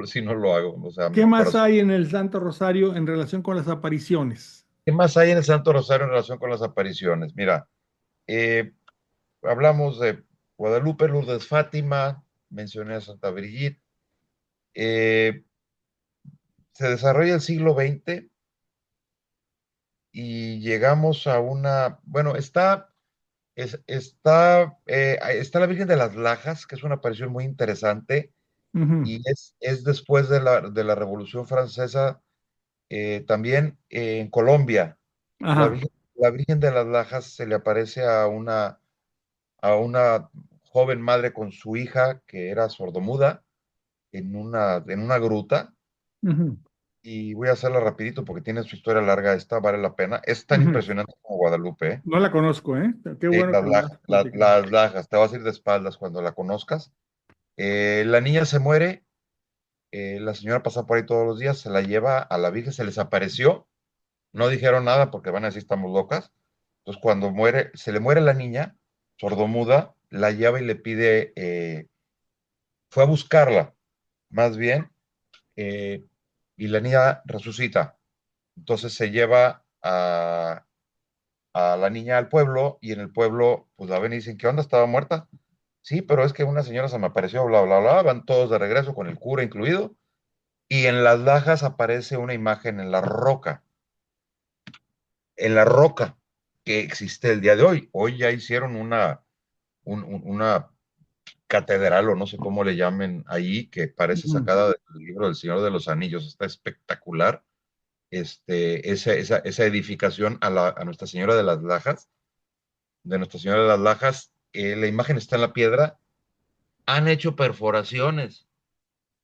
si no lo hago. O sea, ¿Qué mi más corazón. hay en el Santo Rosario en relación con las apariciones? ¿Qué más hay en el Santo Rosario en relación con las apariciones? Mira, eh, hablamos de Guadalupe, Lourdes, Fátima, mencioné a Santa Brigitte. eh, Se desarrolla el siglo XX y llegamos a una, bueno, está la Virgen de las Lajas, que es una aparición muy interesante, Ujú. y es después de la Revolución Francesa, también en Colombia. Ajá. La Virgen de las Lajas se le aparece a una joven madre con su hija que era sordomuda en una gruta. Ujú. Y voy a hacerla rapidito porque tiene su historia larga, esta vale la pena. Es tan Ujú. impresionante como Guadalupe, ¿eh? No la conozco, ¿eh? Qué Sí, bueno que me vas platicando. las lajas, te vas a ir de espaldas cuando la conozcas. La niña se muere, la señora pasa por ahí todos los días, se la lleva a la Virgen, se les apareció, no dijeron nada porque van a decir estamos locas. Entonces cuando muere, se le muere la niña, sordomuda, la lleva y le pide, fue a buscarla, más bien, eh, y la niña resucita. Entonces se lleva a la niña al pueblo y en el pueblo pues la ven y dicen, ¿qué onda? ¿Estaba muerta? Sí, pero es que una señora se me apareció, bla, bla, bla, van todos de regreso con el cura incluido y en las lajas aparece una imagen en la roca que existe el día de hoy. Hoy ya hicieron una catedral o no sé cómo le llamen ahí, que parece Ujú. sacada del libro del Señor de los Anillos, está espectacular. Esa edificación a Nuestra Señora de las Lajas, de Nuestra Señora de las Lajas, la imagen está en la piedra, han hecho perforaciones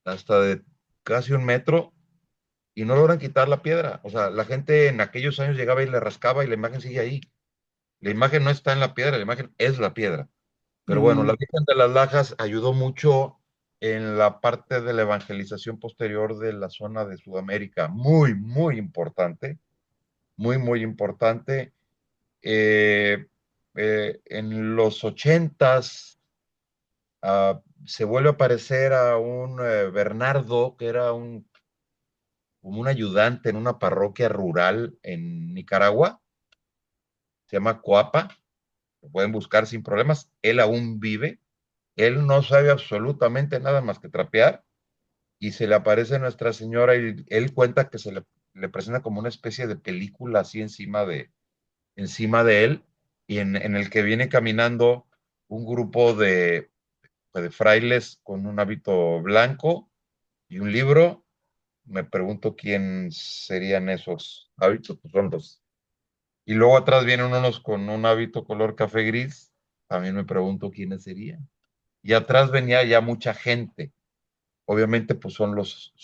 hasta de casi 1 metro y no logran quitar la piedra. O sea, la gente en aquellos años llegaba y le rascaba y la imagen sigue ahí. La imagen no está en la piedra, la imagen es la piedra. Pero bueno, la Mm. Virgen de las Lajas ayudó mucho en la parte de la evangelización posterior de la zona de Sudamérica. Muy, muy importante, muy, muy importante. Eh, en los 80s se vuelve a aparecer a un Bernardo, que era como un ayudante en una parroquia rural en Nicaragua, se llama Coapa, lo pueden buscar sin problemas, él aún vive, él no sabe absolutamente nada más que trapear, y se le aparece Nuestra Señora y él cuenta que le presenta como una especie de película así encima de él, y en el que viene caminando un grupo de frailes con un hábito blanco y un libro. Me pregunto quién serían esos hábitos, pues son los. Y luego atrás vienen unos con un hábito color café gris, también me pregunto quiénes serían. Y atrás venía ya mucha gente. Obviamente, pues los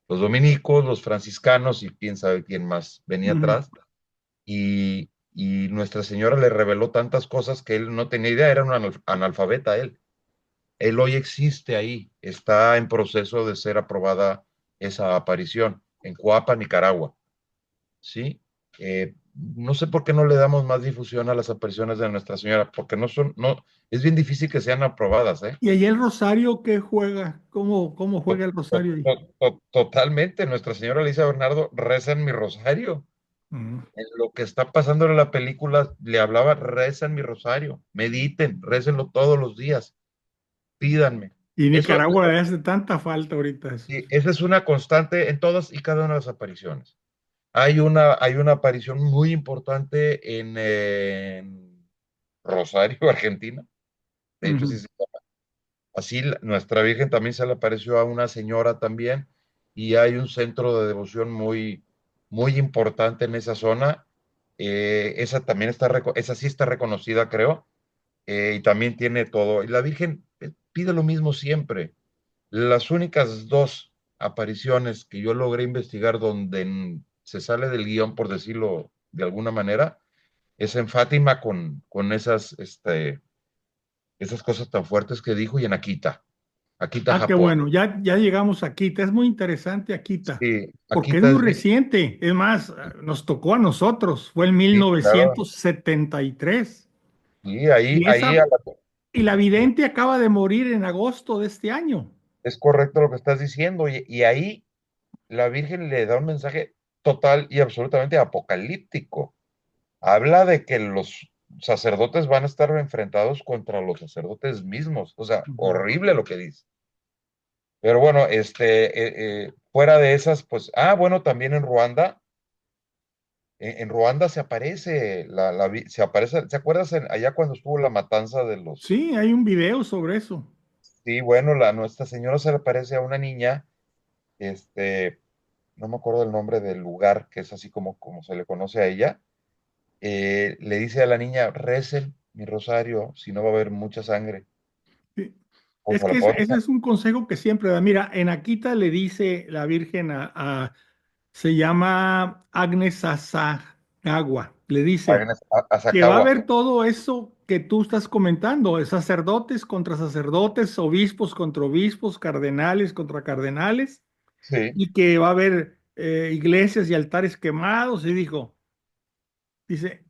dominicos, los franciscanos y quién sabe quién más venía Ujú. atrás. Y Nuestra Señora le reveló tantas cosas que él no tenía idea, era un analfabeta él. Él hoy existe ahí, está en proceso de ser aprobada esa aparición en Coapa, Nicaragua, ¿sí? No sé por qué no le damos más difusión a las apariciones de Nuestra Señora, porque es bien difícil que sean aprobadas, ¿eh? ¿Y ahí el Rosario qué juega? ¿Cómo juega el Rosario ahí? Totalmente, Nuestra Señora le dice a Bernardo, reza en mi rosario. Mm. En lo que está pasando en la película, le hablaba, reza en mi rosario, mediten, récenlo todos los días, pídanme. Y Eso, Nicaragua le hace tanta falta ahorita eso. sí, esa es una constante en todas y cada una de las apariciones. Hay una aparición muy importante en Rosario, Argentina. De hecho, sí, Ujú. sí. Así nuestra Virgen también se le apareció a una señora también y hay un centro de devoción muy, muy importante en esa zona. Esa también esa sí está reconocida, creo, y también tiene todo. Y la Virgen pide lo mismo siempre. Las únicas dos apariciones que yo logré investigar donde se sale del guión, por decirlo de alguna manera, es en Fátima con esas cosas tan fuertes que dijo y en Akita, Akita, Ah, qué Japón. bueno, ya llegamos a Akita. Es muy interesante Akita, Sí, porque es Akita muy es bien, reciente. Es más, nos tocó a nosotros. Fue en sí, claro. 1973. Sí, ahí, Y ahí esa, Y la vidente acaba de morir en agosto de este año. Es correcto lo que estás diciendo, y ahí la Virgen le da un mensaje total y absolutamente apocalíptico. Habla de que los sacerdotes van a estar enfrentados contra los sacerdotes mismos. O sea, Ujú. horrible lo que dice. Pero bueno, fuera de esas, pues, bueno, también en Ruanda, en Ruanda se aparece, se aparece, ¿se acuerdas allá cuando estuvo la matanza de los, Sí, hay un video sobre eso. sí, bueno, Nuestra Señora se le aparece a una niña, este, no me acuerdo el nombre del lugar, que es así como se le conoce a ella, le dice a la niña, recen mi rosario, si no va a haber mucha sangre. Sí. Pues Es a que la ese pobre, es un consejo que siempre da. Mira, en Akita le dice la Virgen se llama Agnes Asagawa, le dice a que va a Sakawa, haber todo eso que tú estás comentando, sacerdotes contra sacerdotes, obispos contra obispos, cardenales contra cardenales, sí, y que va a haber iglesias y altares quemados. Y dice,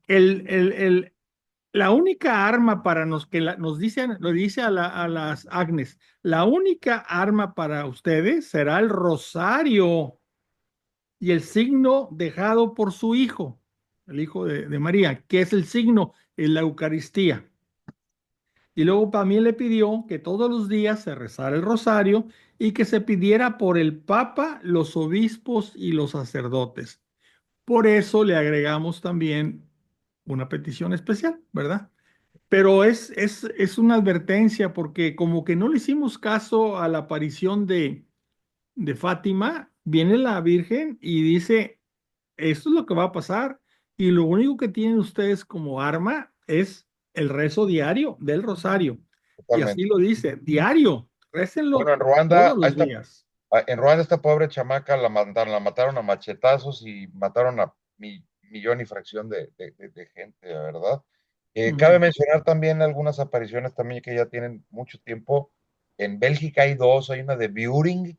la única arma para nos que nos dicen, lo dice a las Agnes, la única arma para ustedes será el rosario y el signo dejado por su hijo, el hijo de María, que es el signo en la Eucaristía. Y luego también le pidió que todos los días se rezara el rosario y que se pidiera por el Papa, los obispos y los sacerdotes. Por eso le agregamos también una petición especial, ¿verdad? Pero es una advertencia porque como que no le hicimos caso a la aparición de Fátima, viene la Virgen y dice, esto es lo que va a pasar y lo único que tienen ustedes como arma es el rezo diario del rosario. Y así totalmente. lo dice, diario, Bueno, récenlo todos los días. En Ruanda esta pobre chamaca la mataron a machetazos y mataron a millón y fracción de gente, ¿verdad? Cabe Ujú, mencionar también algunas apariciones también que ya tienen mucho tiempo. En Bélgica hay dos, hay una de Buring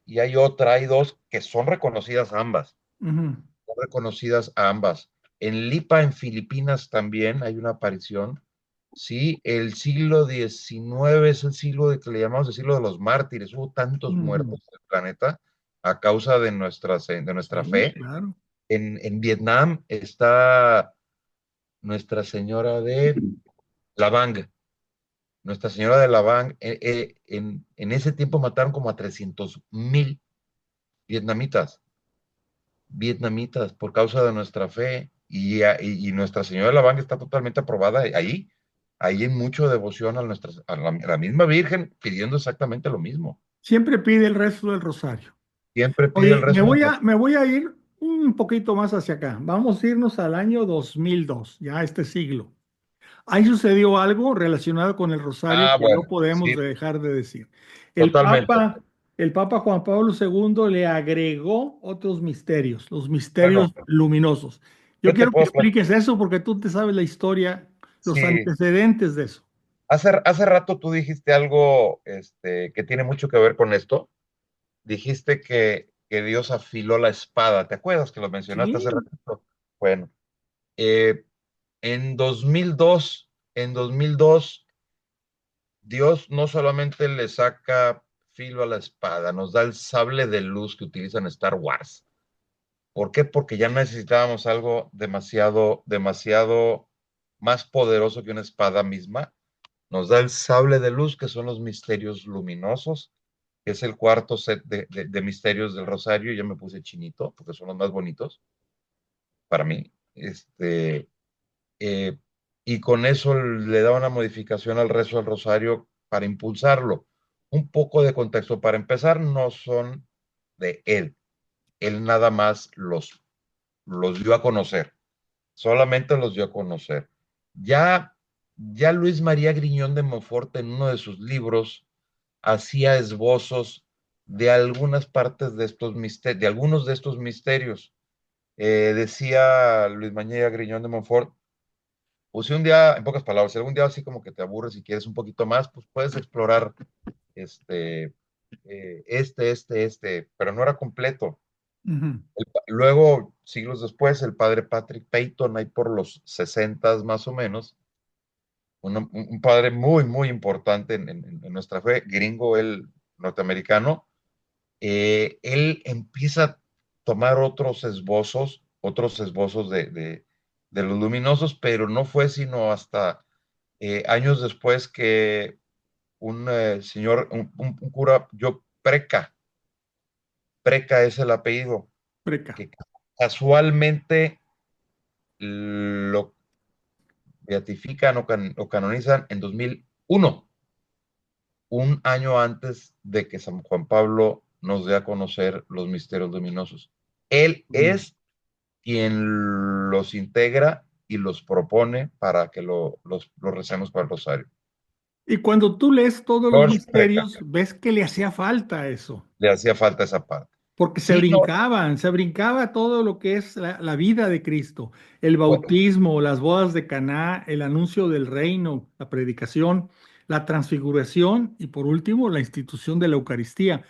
y hay dos que son reconocidas ambas, ujú, son reconocidas ambas. En Lipa, en Filipinas también hay una aparición. Sí, el siglo XIX es el siglo de que le llamamos el siglo de los mártires. Hubo tantos ujú. muertos en el planeta a causa de nuestra Sí, fe. claro. En Vietnam está Nuestra Señora de Lavang. Nuestra Señora de Lavang, en ese tiempo mataron como a 300,000 vietnamitas, vietnamitas por causa de nuestra fe. Y Nuestra Señora de la Vanga está totalmente aprobada ahí. Ahí hay mucha devoción a la misma Virgen pidiendo exactamente lo mismo. Siempre pide el rezo del rosario. Siempre pide el Oye, rezo del me voy a ir un poquito más hacia acá. Vamos a irnos al año 2002, ya este siglo. Ahí sucedió algo relacionado con el rosario que no bueno, podemos sí, dejar de decir. El totalmente. Papa, el Papa Juan Pablo II le agregó otros misterios, los misterios Bueno, luminosos. Yo yo te quiero que puedo platicar. expliques eso porque tú te sabes la historia, los Sí, antecedentes de eso. hace rato tú dijiste algo que tiene mucho que ver con esto. Dijiste que Dios afiló la espada. ¿Te acuerdas que lo mencionaste hace Sí. rato? Bueno, eh, en 2002, Dios no solamente le saca filo a la espada, nos da el sable de luz que utilizan en Star Wars. ¿Por qué? Porque ya necesitábamos algo demasiado, demasiado más poderoso que una espada misma. Nos da el sable de luz, que son los misterios luminosos, que es el cuarto set de misterios del Rosario. Ya me puse chinito, porque son los más bonitos para mí. Eh, y con eso le da una modificación al rezo del rosario para impulsarlo. Un poco de contexto. Para empezar, no son de él. Él nada más los dio a conocer. Solamente los dio a conocer. Ya Luis María Griñón de Montfort en uno de sus libros hacía esbozos de algunas partes de estos misterios, de algunos de estos misterios. Decía Luis María Griñón de Montfort, pues si un día, en pocas palabras, si algún día así como que te aburres y quieres un poquito más, pues puedes explorar este, pero no era completo. Ujú. Luego, siglos después, el padre Patrick Peyton, ahí por los 60 más o menos, un padre muy, muy importante en nuestra fe, gringo, él, norteamericano. Él empieza a tomar otros esbozos de los luminosos, pero no fue sino hasta años después que un señor, un cura, yo Preca es el apellido, Preca. que casualmente lo beatifican o canonizan en 2001, un año antes de que San Juan Pablo nos dé a conocer los misterios luminosos. Él Mm. es quien los integra y los propone para que lo recemos para el rosario. Y cuando tú lees todos los George Preca, misterios, ves que le hacía falta eso. le hacía falta esa parte. Porque Sí, no, se brincaba todo lo que es la vida de Cristo, el bueno, bautismo, las bodas de Caná, el anuncio del reino, la predicación, la transfiguración y por último la institución de la Eucaristía.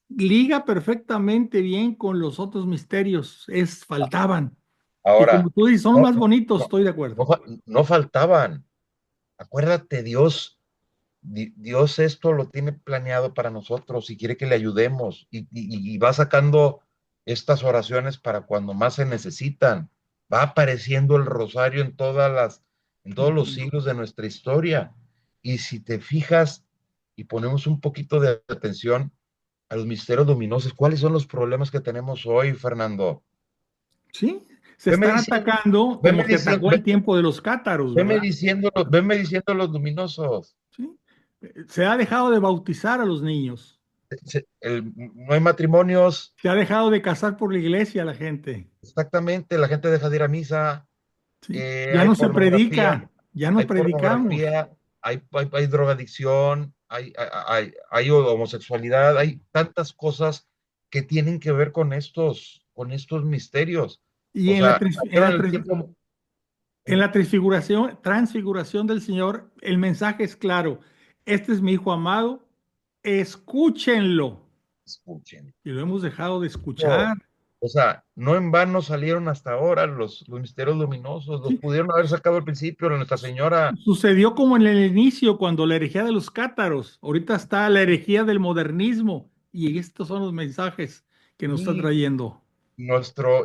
Liga perfectamente bien con los otros misterios, faltaban. Y como ahora, tú dices, son no, más bonitos, no, estoy de no, acuerdo. no faltaban. Acuérdate, Dios esto lo tiene planeado para nosotros y quiere que le ayudemos y va sacando estas oraciones para cuando más se necesitan. Va apareciendo el rosario en todos los Ujú. siglos de nuestra historia. Y si te fijas y ponemos un poquito de atención a los misterios luminosos, ¿cuáles son los problemas que tenemos hoy, Fernando? Sí, se Veme están diciendo, atacando como veme se atacó diciendo, el tiempo de los cátaros, veme ¿verdad? diciendo, veme diciendo los luminosos. Sí. Se ha dejado de bautizar a los niños. No hay matrimonios, Se ha dejado de casar por la iglesia la gente. exactamente, la gente deja de ir a misa, Sí. eh, Ya hay no se pornografía, predica, ya no hay predicamos. pornografía, hay drogadicción, hay homosexualidad, hay tantas cosas que tienen que ver con estos misterios. Y O en la, sea, salieron el en tiempo, la transfiguración del Señor, el mensaje es claro. Este es mi Hijo amado, escúchenlo. escuchen. Y lo hemos dejado de No, escuchar. o sea, no en vano salieron hasta ahora los misterios luminosos, los Sí. pudieron haber sacado al principio, la Nuestra Señora. Sucedió como en el inicio, cuando la herejía de los cátaros. Ahorita está la herejía del modernismo. Y estos son los mensajes que nos está Y trayendo.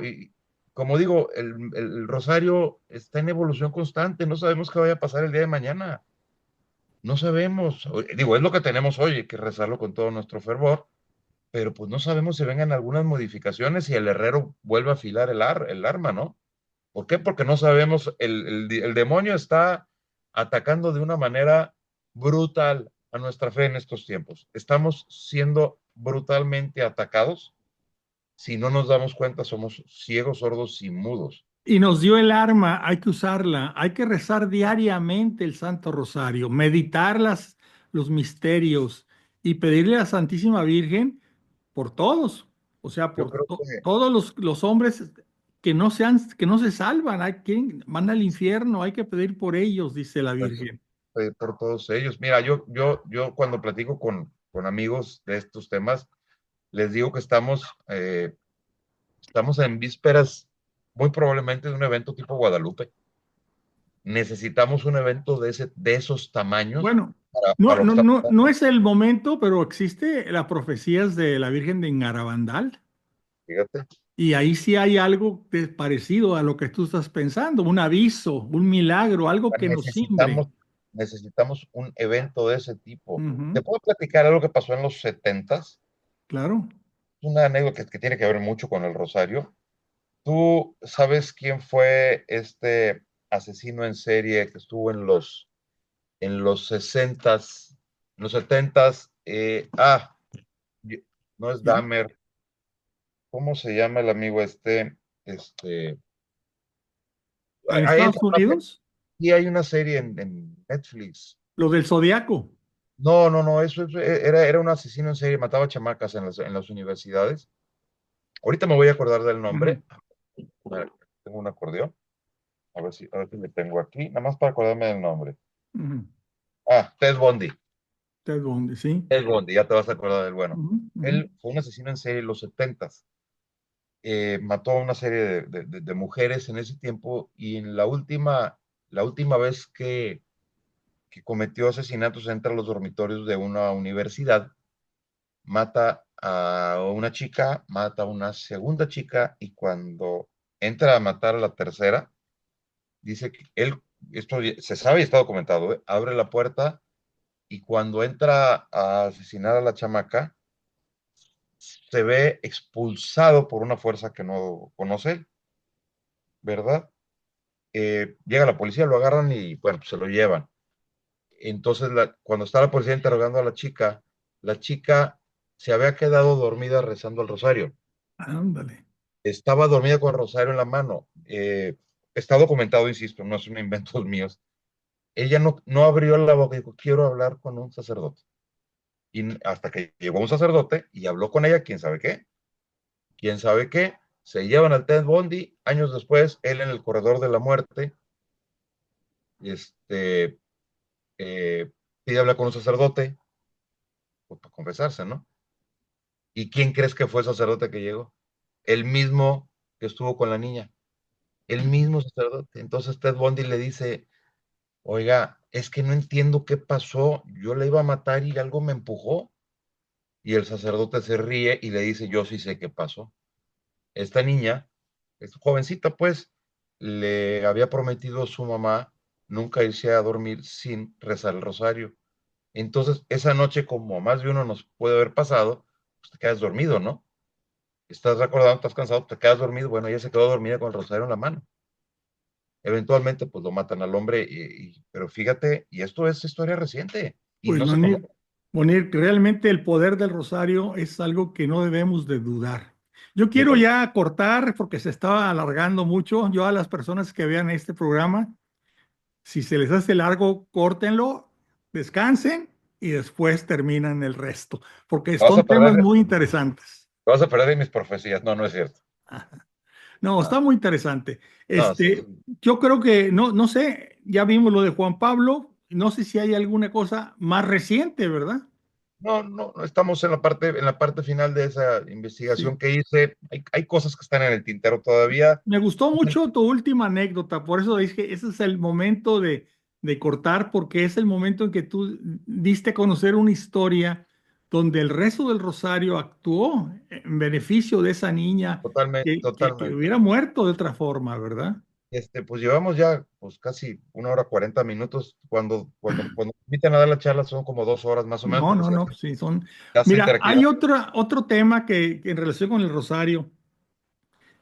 y como digo, el rosario está en evolución constante, no sabemos qué vaya a pasar el día de mañana, no sabemos, digo, es lo que tenemos hoy, hay que rezarlo con todo nuestro fervor, pero pues no sabemos si vengan algunas modificaciones y el herrero vuelve a afilar el arma, ¿no? ¿Por qué? Porque no sabemos, el demonio está atacando de una manera brutal a nuestra fe en estos tiempos. Estamos siendo brutalmente atacados. Si no nos damos cuenta, somos ciegos, sordos y mudos. Y nos dio el arma, hay que usarla, hay que rezar diariamente el Santo Rosario, meditar los misterios y pedirle a la Santísima Virgen por todos, o sea, Yo por creo que todos los hombres que no se salvan, hay quien van al infierno, hay que pedir por ellos, dice la hay que Virgen. pedir por todos ellos. Mira, yo cuando platico con amigos de estos temas, les digo que estamos en vísperas muy probablemente de un evento tipo Guadalupe. Necesitamos un evento de esos tamaños Bueno, no, para lo que no, está no, no pasando. es el momento, pero existe las profecías de la Virgen de Ingarabandal. Fíjate, Y ahí sí hay algo parecido a lo que tú estás pensando, un aviso, un milagro, algo que nos simbre. necesitamos, necesitamos un evento de ese tipo. Ujú, ¿Te puedo platicar algo que pasó en los setentas? claro. Una anécdota que tiene que ver mucho con el Rosario. ¿Tú sabes quién fue este asesino en serie que estuvo en los 60s, en los 70s? No es ¿Sí? Dahmer. ¿Cómo se llama el amigo este? Este, En hay, Estados Unidos, sí hay una serie en Netflix. lo del zodiaco. No, no, no, era un asesino en serie, mataba chamacas en las universidades. Ahorita me voy a acordar del Ujú, nombre. Tengo un acordeón. A ver si me tengo aquí, nada más para acordarme del nombre. ujú. Ted Bundy. Ted Bundy, sí. Ted Bundy, ya te vas a acordar del bueno. Ujú, ujú. Él fue un asesino en serie en los setentas. Mató a una serie de mujeres en ese tiempo y en la última vez que cometió asesinatos, entra a los dormitorios de una universidad, mata a una chica, mata a una segunda chica y cuando entra a matar a la tercera, dice que él, esto se sabe y está documentado, ¿eh? Abre la puerta y cuando entra a asesinar a la chamaca, se ve expulsado por una fuerza que no conoce, ¿verdad? Llega la policía, lo agarran y bueno, pues se lo llevan. Entonces, cuando está la policía interrogando a la chica se había quedado dormida rezando el rosario. Ándale. Estaba dormida con el rosario en la mano. Está documentado, insisto, no es un invento míos. Ella no abrió la boca y dijo, quiero hablar con un sacerdote. Y hasta que llegó un sacerdote y habló con ella, quién sabe qué, se llevan al Ted Bundy, años después, él en el corredor de la muerte, este, pide hablar con un sacerdote, pues, para confesarse, ¿no? ¿Y quién crees que fue el sacerdote que llegó? El mismo que estuvo con la niña, el mismo sacerdote. Entonces Ted Bundy le dice, oiga, es que no entiendo qué pasó, yo la iba a matar y algo me empujó. Y el sacerdote se ríe y le dice, yo sí sé qué pasó. Esta niña, esta jovencita, pues, le había prometido a su mamá nunca irse a dormir sin rezar el rosario. Entonces, esa noche, como a más de uno nos puede haber pasado, pues te quedas dormido, ¿no? Estás recordando, estás cansado, te quedas dormido. Bueno, ella se quedó dormida con el rosario en la mano. Eventualmente, pues lo matan al hombre, pero fíjate, y esto es historia reciente, y Pues no se conoce. Monier, realmente el poder del rosario es algo que no debemos de dudar. Yo Yo quiero también. ya cortar porque se estaba alargando mucho. Yo a las personas que vean este programa, si se les hace largo, córtenlo, descansen y después terminan el resto, porque Vas son a temas perder, muy interesantes. vas a perder mis profecías. No, no es cierto. No, No, está muy interesante. no, sí. Yo creo que, no sé, ya vimos lo de Juan Pablo, no sé si hay alguna cosa más reciente, ¿verdad? No, no, no estamos en la parte final de esa Sí. investigación que hice. Hay cosas que están en el tintero todavía. Me gustó mucho tu última anécdota, por eso dije, ese es el momento de cortar, porque es el momento en que tú diste a conocer una historia donde el rezo del rosario actuó en beneficio de esa niña Totalmente, que totalmente. hubiera muerto de otra forma, ¿verdad? Pues llevamos ya pues casi 1 hora 40 minutos. Cuando me invitan a dar la charla son como 2 horas más o menos, No, porque no, no, pues sí, son. se hace Mira, hay interactiva. otro tema que en relación con el rosario.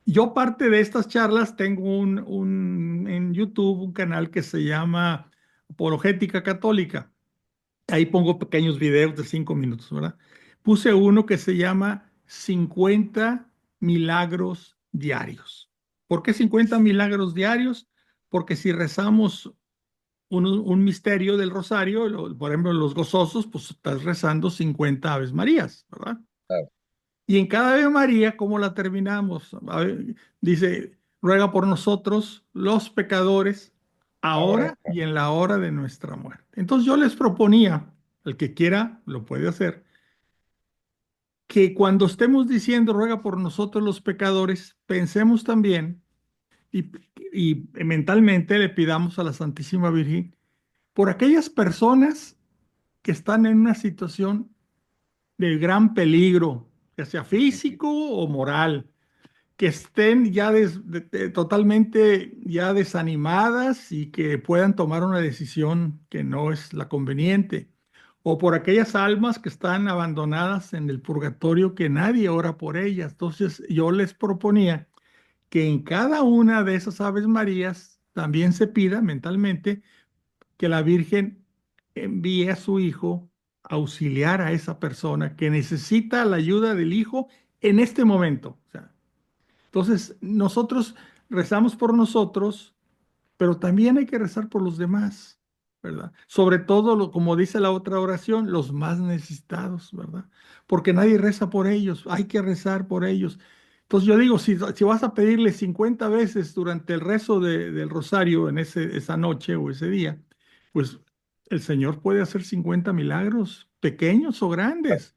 Yo parte de estas charlas tengo en YouTube un canal que se llama Apologética Católica. Ahí pongo pequeños videos de 5 minutos, ¿verdad? Puse uno que se llama 50 milagros diarios. ¿Por qué 50 milagros diarios? Porque si rezamos un misterio del rosario, por ejemplo, los gozosos, pues estás rezando 50 Aves Marías, ¿verdad? Claro. Y en cada Ave María, ¿cómo la terminamos? Dice, ruega por nosotros los pecadores, Ahora, ahora y en la hora de nuestra muerte. Entonces yo les proponía, el que quiera lo puede hacer, que cuando estemos diciendo ruega por nosotros los pecadores, pensemos también y, y mentalmente le pidamos a la Santísima Virgen por aquellas personas que están en una situación de gran peligro, ya sea físico o moral, que estén ya totalmente ya desanimadas y que puedan tomar una decisión que no es la conveniente, o por aquellas almas que están abandonadas en el purgatorio que nadie ora por ellas. Entonces yo les proponía que en cada una de esas Aves Marías también se pida mentalmente que la Virgen envíe a su hijo a auxiliar a esa persona que necesita la ayuda del hijo en este momento. O sea, entonces, nosotros rezamos por nosotros, pero también hay que rezar por los demás, ¿verdad? Sobre todo, como dice la otra oración, los más necesitados, ¿verdad? Porque nadie reza por ellos, hay que rezar por ellos. Entonces yo digo, si vas a pedirle 50 veces durante el rezo del rosario en esa noche o ese día, pues el Señor puede hacer 50 milagros, pequeños o grandes.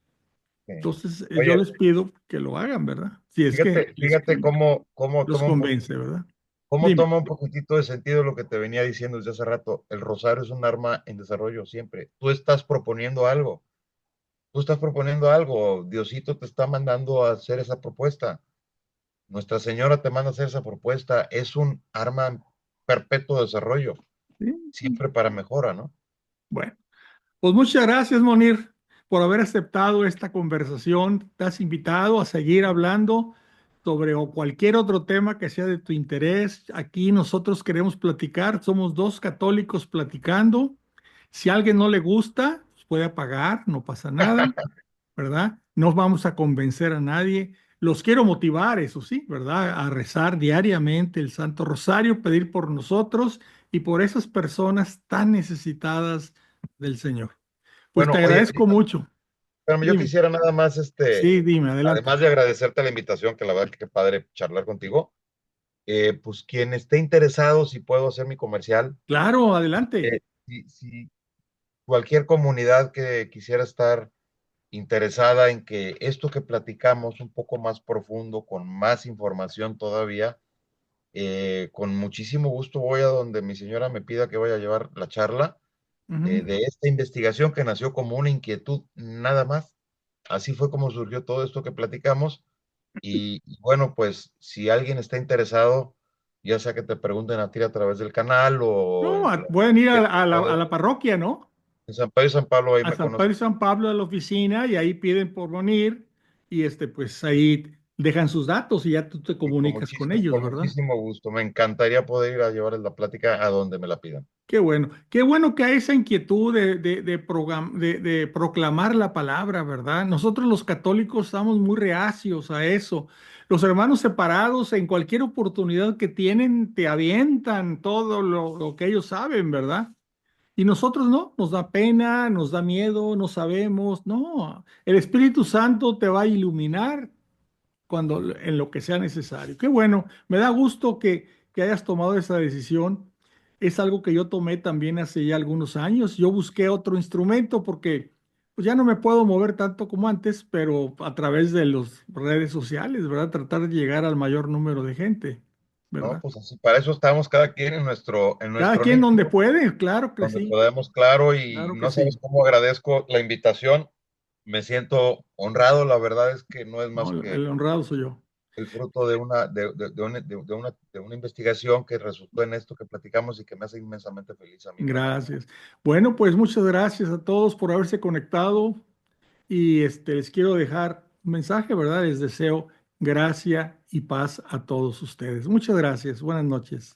sí. Entonces yo Oye, les pido que lo hagan, ¿verdad? Si es que fíjate cómo los toma un poco convence, ¿verdad? ¿Cómo Dime. toma un poquitito de sentido lo que te venía diciendo desde hace rato? El rosario es un arma en desarrollo siempre. Tú estás proponiendo algo, Diosito te está mandando a hacer esa propuesta. Nuestra Señora te manda a hacer esa propuesta. Es un arma en perpetuo desarrollo, Sí. siempre para mejora, ¿no? Bueno. Pues muchas gracias, Monir, por haber aceptado esta conversación. Te has invitado a seguir hablando sobre o cualquier otro tema que sea de tu interés. Aquí nosotros queremos platicar. Somos dos católicos platicando. Si a alguien no le gusta, pues puede apagar, no pasa nada, ¿verdad? No vamos a convencer a nadie. Los quiero motivar, eso sí, ¿verdad? A rezar diariamente el Santo Rosario, pedir por nosotros y por esas personas tan necesitadas del Señor. Pues te Bueno, oye, agradezco mucho. pero yo Dime. quisiera nada más, Sí, dime, adelante. además de agradecerte la invitación, que la verdad que qué padre charlar contigo, pues quien esté interesado, si puedo hacer mi comercial, Claro, adelante. eh, si cualquier comunidad que quisiera estar interesada en que esto que platicamos un poco más profundo, con más información todavía, con muchísimo gusto voy a donde mi señora me pida que vaya a llevar la charla Ujú. de esta investigación que nació como una inquietud, nada más. Así fue como surgió todo esto que platicamos. Y bueno, pues si alguien está interesado, ya sea que te pregunten a ti a través del canal o No, pueden ir a en la parroquia, ¿no? San Pedro y San Pablo, ahí A me San Pedro conocen. y San Pablo de la oficina y ahí piden por venir y pues ahí dejan sus datos y ya tú te Y comunicas con ellos, con ¿verdad? muchísimo gusto. Me encantaría poder ir a llevarles la plática a donde me la pidan. Qué bueno que hay esa inquietud de proclamar la palabra, ¿verdad? Nosotros los católicos estamos muy reacios a eso. Los hermanos separados en cualquier oportunidad que tienen te avientan todo lo que ellos saben, ¿verdad? Y nosotros no, nos da pena, nos da miedo, no sabemos, no. El Espíritu Santo te va a iluminar en lo que sea necesario. Qué bueno, me da gusto que hayas tomado esa decisión. Es algo que yo tomé también hace ya algunos años. Yo busqué otro instrumento porque pues ya no me puedo mover tanto como antes, pero a través de las redes sociales, ¿verdad? Tratar de llegar al mayor número de gente, No, ¿verdad? pues así, para eso estamos cada quien en Cada nuestro quien nicho, donde puede, claro que donde sí, podemos, claro, y claro que no sabes sí. cómo agradezco la invitación. Me siento honrado, la verdad es que no es No, más que el honrado soy yo. el fruto de una investigación que resultó en esto que platicamos y que me hace inmensamente feliz a mí, realmente. Gracias. Bueno, pues muchas gracias a todos por haberse conectado y les quiero dejar un mensaje, ¿verdad? Les deseo gracia y paz a todos ustedes. Muchas gracias. Buenas noches.